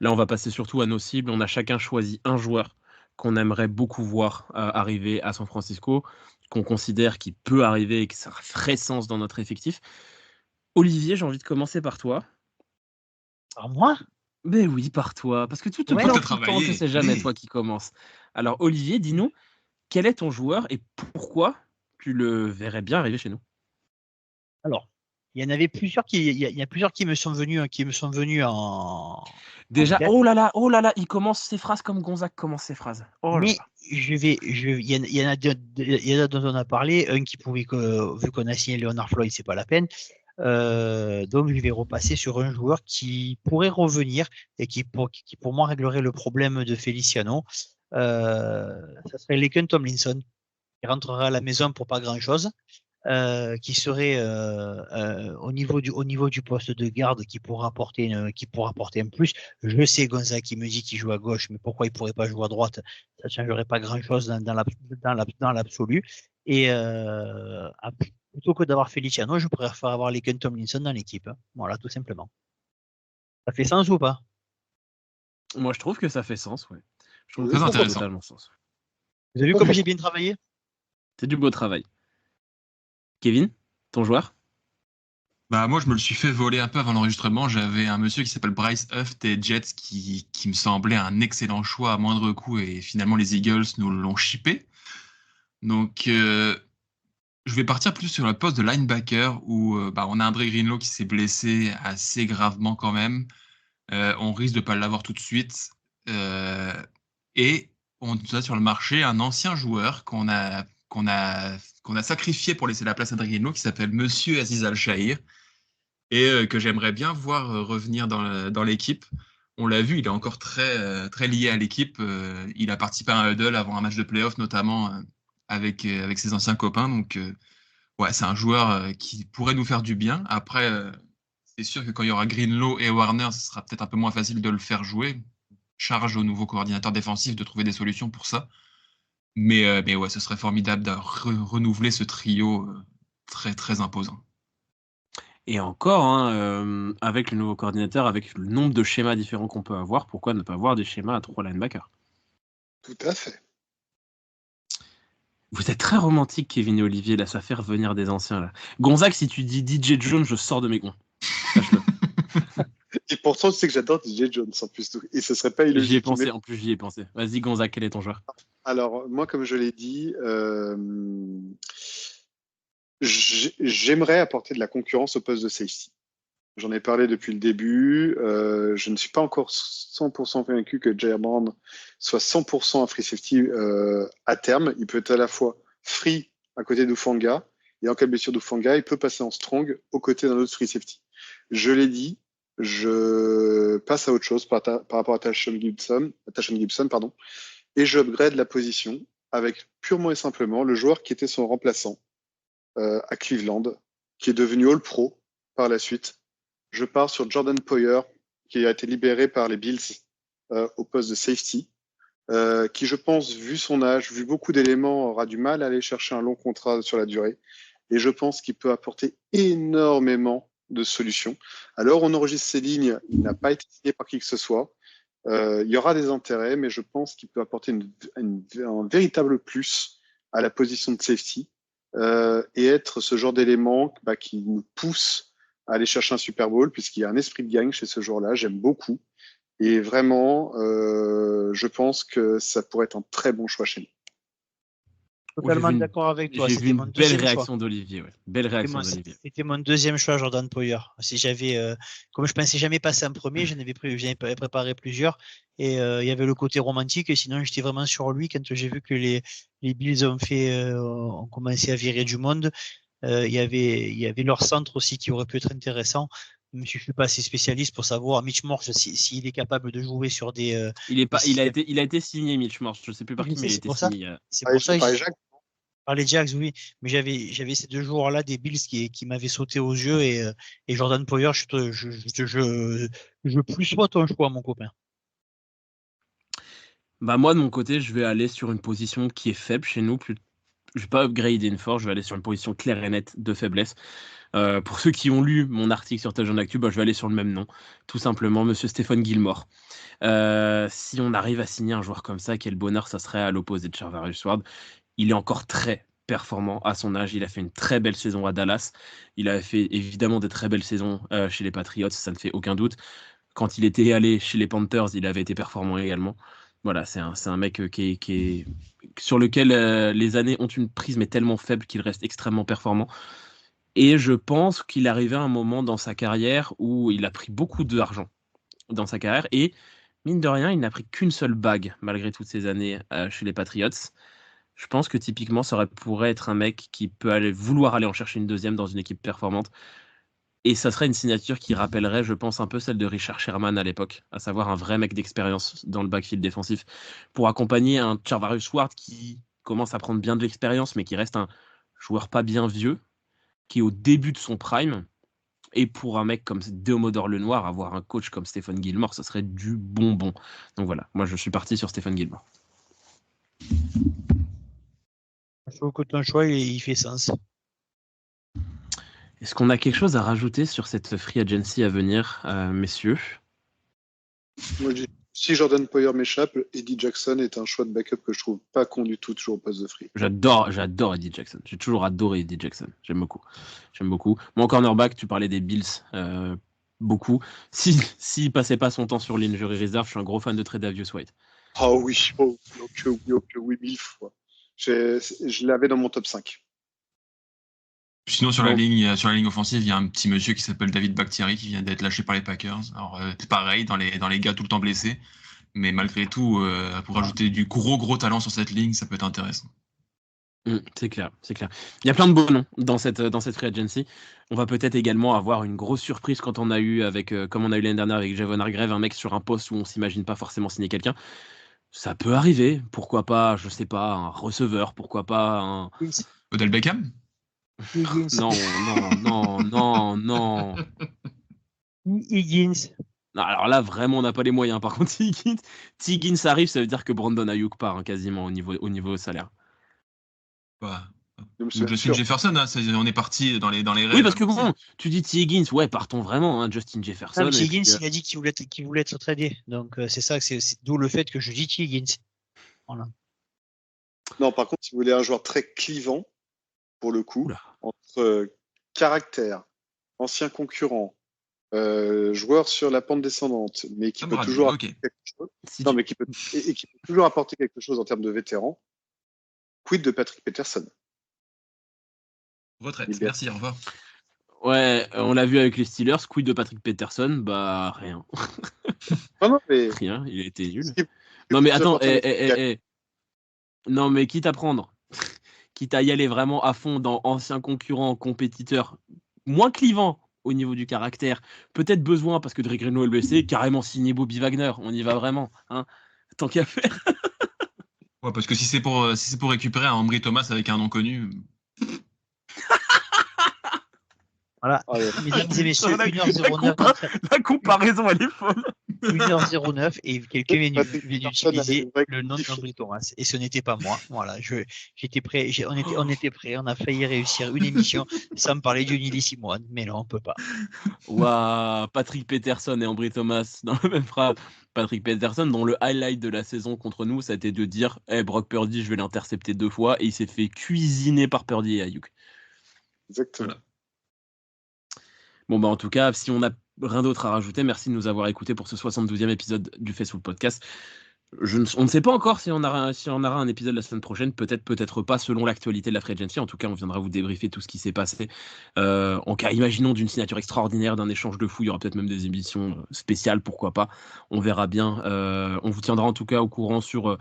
Là, on va passer surtout à nos cibles. On a chacun choisi un joueur qu'on aimerait beaucoup voir arriver à San Francisco, qu'on considère qu'il peut arriver et que ça ferait sens dans notre effectif. Olivier, j'ai envie de commencer par toi. Alors moi, Ben oui, par toi, parce que tout Ouais, le t'as temps, travaillé. c'est jamais toi qui commence. Alors, Olivier, dis-nous, quel est ton joueur et pourquoi tu le verrais bien arriver chez nous? alors, il y en avait plusieurs il y a plusieurs qui me sont venus en Déjà, tête. oh là là, il commence ses phrases comme Gonzague commence ses phrases. Oh là Mais là. il y en a dont on a parlé, un qui pouvait, vu qu'on a signé Leonard Floyd, c'est pas la peine. Donc je vais repasser sur un joueur qui pourrait revenir et qui pour moi réglerait le problème de Feliciano. Ça serait Laken Tomlinson, qui rentrerait à la maison pour pas grand chose. Qui serait au niveau du poste de garde qui pourra apporter un plus. Je sais Gonzague qui me dit qu'il joue à gauche, mais pourquoi il pourrait pas jouer à droite? Ça ne changerait pas grand chose dans l'absolu. Et plutôt que d'avoir Feliciano, je préfère avoir Laken Tomlinson dans l'équipe. Voilà, tout simplement. Ça fait sens ou pas? Moi, je trouve que ça fait sens, ouais. Je trouve Oui, que ça fait intéressant. totalement sens. Vous avez vu comme j'ai bien travaillé? C'est du beau travail. Kevin, ton joueur? Bah, moi, je me le suis fait voler un peu avant l'enregistrement. J'avais un monsieur qui s'appelle Bryce Huff des Jets qui me semblait un excellent choix à moindre coût et finalement les Eagles nous l'ont shippé. Donc, je vais partir plus sur le poste de linebacker où on a André Greenlaw qui s'est blessé assez gravement quand même. On risque de ne pas l'avoir tout de suite. Et on a sur le marché un ancien joueur qu'on a sacrifié pour laisser la place à André Greenlaw qui s'appelle Monsieur Aziz Al-Shahir et que j'aimerais bien voir revenir dans l'équipe. On l'a vu, il est encore très, très lié à l'équipe. Il a participé à un huddle avant un match de playoff, notamment avec ses anciens copains. Donc, ouais, c'est un joueur qui pourrait nous faire du bien. Après, c'est sûr que quand il y aura Greenlaw et Warner, ce sera peut-être un peu moins facile de le faire jouer. Charge au nouveau coordinateur défensif de trouver des solutions pour ça. Mais ouais, ce serait formidable de renouveler ce trio très, très imposant. Et encore, hein, avec le nouveau coordinateur, avec le nombre de schémas différents qu'on peut avoir, pourquoi ne pas avoir des schémas à 3 linebackers? Tout à fait. Vous êtes très romantique, Kevin et Olivier, là, ça fait revenir des anciens. Là. Gonzague, si tu dis DJ Jones, je sors de mes gonds. Sache-le. Et pourtant, tu sais que j'adore DJ Jones en plus. Et ce serait pas illogique. J'y ai pensé, en plus j'y ai pensé. Vas-y, Gonzague, quel est ton joueur? Alors, moi, comme je l'ai dit, j'aimerais apporter de la concurrence au poste de safety. J'en ai parlé depuis le début. Je ne suis pas encore 100% convaincu que Jair Brown soit 100% un free safety à terme. Il peut être à la fois free à côté d'Ufanga et en cas de blessure d'Ufanga, il peut passer en strong aux côtés d'un autre free safety. Je l'ai dit, je passe à autre chose par rapport à Tashon Gibson, et je upgrade la position avec purement et simplement le joueur qui était son remplaçant à Cleveland, qui est devenu All-Pro par la suite. Je pars sur Jordan Poyer, qui a été libéré par les Bills au poste de safety, qui, je pense, vu son âge, vu beaucoup d'éléments, aura du mal à aller chercher un long contrat sur la durée. Et je pense qu'il peut apporter énormément de solutions. Alors, on enregistre ces lignes, il n'a pas été signé par qui que ce soit. Il y aura des intérêts, mais je pense qu'il peut apporter un véritable plus à la position de safety et être ce genre d'élément qui nous pousse à aller chercher un Super Bowl, puisqu'il y a un esprit de gagne chez ce joueur-là. J'aime beaucoup. Et vraiment, je pense que ça pourrait être un très bon choix chez nous. Totalement d'accord avec toi. J'ai vu C'était une mon belle deuxième réaction choix. d'Olivier. Ouais. Belle réaction d'Olivier. C'était mon deuxième choix, Jordan Poyer. Si j'avais, comme je pensais jamais passer en premier, j'en avais préparé plusieurs. Et il y avait le côté romantique. Et sinon, j'étais vraiment sur lui quand j'ai vu que les Bills ont commencé à virer du monde. Il y avait leur centre aussi qui aurait pu être intéressant. Je ne suis pas assez spécialiste pour savoir Mitch Morse s'il est capable de jouer sur des. Il a été signé Mitch Morse. Je ne sais plus par qui, mais il a été signé. C'est pour ça que Par les Jacks, oui, mais j'avais ces 2 joueurs-là des Bills qui m'avaient sauté aux yeux et Jordan Poyer, je plus sois ton choix, mon copain. Bah moi de mon côté, je vais aller sur une position qui est faible chez nous. Je vais pas upgrader une force, je vais aller sur une position claire et nette de faiblesse. Pour ceux qui ont lu mon article sur Touchdown Actu, je vais aller sur le même nom, tout simplement, Monsieur Stephen Gilmore. Si on arrive à signer un joueur comme ça, quel bonheur ça serait à l'opposé de Charvarius Ward. Il est encore très performant à son âge. Il a fait une très belle saison à Dallas. Il a fait évidemment des très belles saisons chez les Patriots, ça ne fait aucun doute. Quand il était allé chez les Panthers, il avait été performant également. Voilà, c'est un mec sur lequel les années ont une prise, mais tellement faible qu'il reste extrêmement performant. Et je pense qu'il arrivait à un moment dans sa carrière où il a pris beaucoup d'argent dans sa carrière. Et mine de rien, il n'a pris qu'une seule bague malgré toutes ces années chez les Patriots. Je pense que typiquement, ça pourrait être un mec qui peut vouloir aller en chercher une deuxième dans une équipe performante. Et ça serait une signature qui rappellerait, je pense, un peu celle de Richard Sherman à l'époque, à savoir un vrai mec d'expérience dans le backfield défensif, pour accompagner un Charvarius Ward qui commence à prendre bien de l'expérience, mais qui reste un joueur pas bien vieux, qui est au début de son prime. Et pour un mec comme Deomodore Lenoir, avoir un coach comme Stephen Gilmore, ça serait du bonbon. Donc voilà, moi je suis parti sur Stephen Gilmore. Je trouve que ton choix, il fait sens. Est-ce qu'on a quelque chose à rajouter sur cette free agency à venir, messieurs? Moi, si Jordan Poyer m'échappe, Eddie Jackson est un choix de backup que je trouve pas con du tout, toujours au poste de free. J'adore Eddie Jackson. J'ai toujours adoré Eddie Jackson. J'aime beaucoup. Mon cornerback, tu parlais des Bills, beaucoup. S'il passait pas son temps sur l'injury reserve, je suis un gros fan de Tre'Davious White. Ah oui, oui, 1000 fois. Je l'avais dans mon top 5. Sinon, sur la ligne offensive, il y a un petit monsieur qui s'appelle David Bakhtiari qui vient d'être lâché par les Packers. Alors, c'est pareil, dans les gars tout le temps blessés. Mais malgré tout, pour ajouter du gros talent sur cette ligne, ça peut être intéressant. C'est clair. Il y a plein de beaux noms dans cette free agency. On va peut-être également avoir une grosse surprise quand on a eu comme on a eu l'année dernière avec Javon Hargrave, un mec sur un poste où on s'imagine pas forcément signer quelqu'un. Ça peut arriver. Pourquoi pas, je sais pas, un receveur. Pourquoi pas un... Odell Beckham ? Non. Higgins. Non, alors là, vraiment, on n'a pas les moyens. Par contre, Higgins arrive, ça veut dire que Brandon Ayuk part quasiment au niveau salaire. Bah, Justin Jefferson, hein, on est parti dans les rêves. Oui, parce que bon, tu dis Higgins, ouais, partons vraiment, Justin Jefferson. Higgins, il a dit qu'il voulait être tradé. Donc, c'est ça, c'est d'où le fait que je dis Higgins. Voilà. Non, par contre, si vous voulez un joueur très clivant, pour le coup, entre caractère, ancien concurrent, joueur sur la pente descendante, mais qui peut toujours apporter quelque chose. Mais qui peut toujours apporter quelque chose en termes de vétéran. Quid de Patrick Peterson? Retraite. Merci, au revoir. Ouais, on l'a vu avec les Steelers. Quid de Patrick Peterson? Bah rien. Non, mais rien. Il a été nul. Non mais attends. Non mais quitte à prendre. Quitte à y aller vraiment à fond dans anciens concurrents, compétiteurs, moins clivants au niveau du caractère, peut-être besoin parce que Drake Greenlaw est blessé, carrément signer Bobby Wagner, on y va vraiment, hein, tant qu'à faire. Ouais, parce que si c'est pour récupérer un Ambry Thomas avec un nom connu. Voilà, mesdames et messieurs, 1h09. La comparaison, elle est folle. 1h09 et quelqu'un vient d'utiliser le nom d'Ambry Thomas. Et ce n'était pas moi. Voilà, j'étais prêt. On était prêts. On a failli réussir une émission sans me parler de Nili Simone. Mais là, on peut pas. Waouh, Patrick Peterson et Ambry Thomas dans la même phrase. Patrick Peterson, dont le highlight de la saison contre nous, ça a été de dire Brock Purdy, je vais l'intercepter 2 fois. Et il s'est fait cuisiner par Purdy et Ayuk. Exactement. Voilà. Bon, bah en tout cas, si on n'a rien d'autre à rajouter, merci de nous avoir écoutés pour ce 72e épisode du Facebook Podcast. On ne sait pas encore si on aura un épisode la semaine prochaine, peut-être pas, selon l'actualité de la free agency. En tout cas, on viendra vous débriefer tout ce qui s'est passé. En cas, imaginons d'une signature extraordinaire, d'un échange de fou, il y aura peut-être même des émissions spéciales, pourquoi pas. On verra bien. On vous tiendra en tout cas au courant sur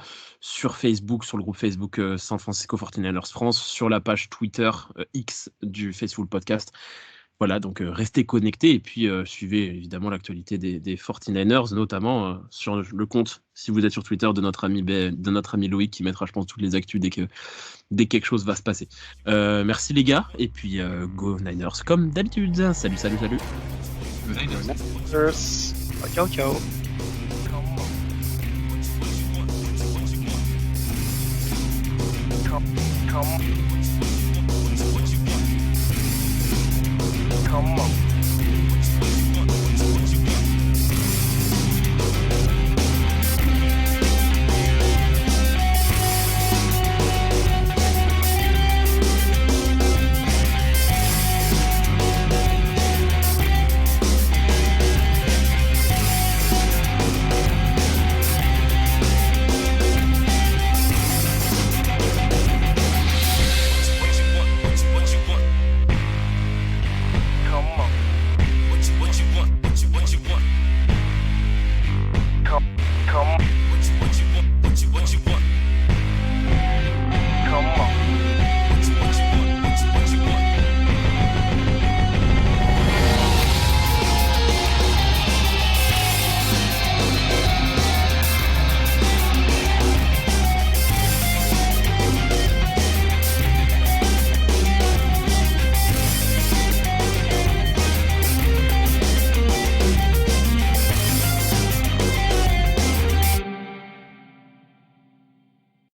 Facebook, sur le groupe Facebook San Francisco 49ers France, sur la page Twitter X du Facebook Podcast. Voilà, donc restez connectés et puis suivez évidemment l'actualité des 49ers, notamment sur le compte, si vous êtes sur Twitter, de notre ami Loïc, qui mettra, je pense, toutes les actus dès que quelque chose va se passer. Merci les gars, et puis go Niners comme d'habitude. Salut. Good night, guys. Niners. Ciao, ciao. Come on.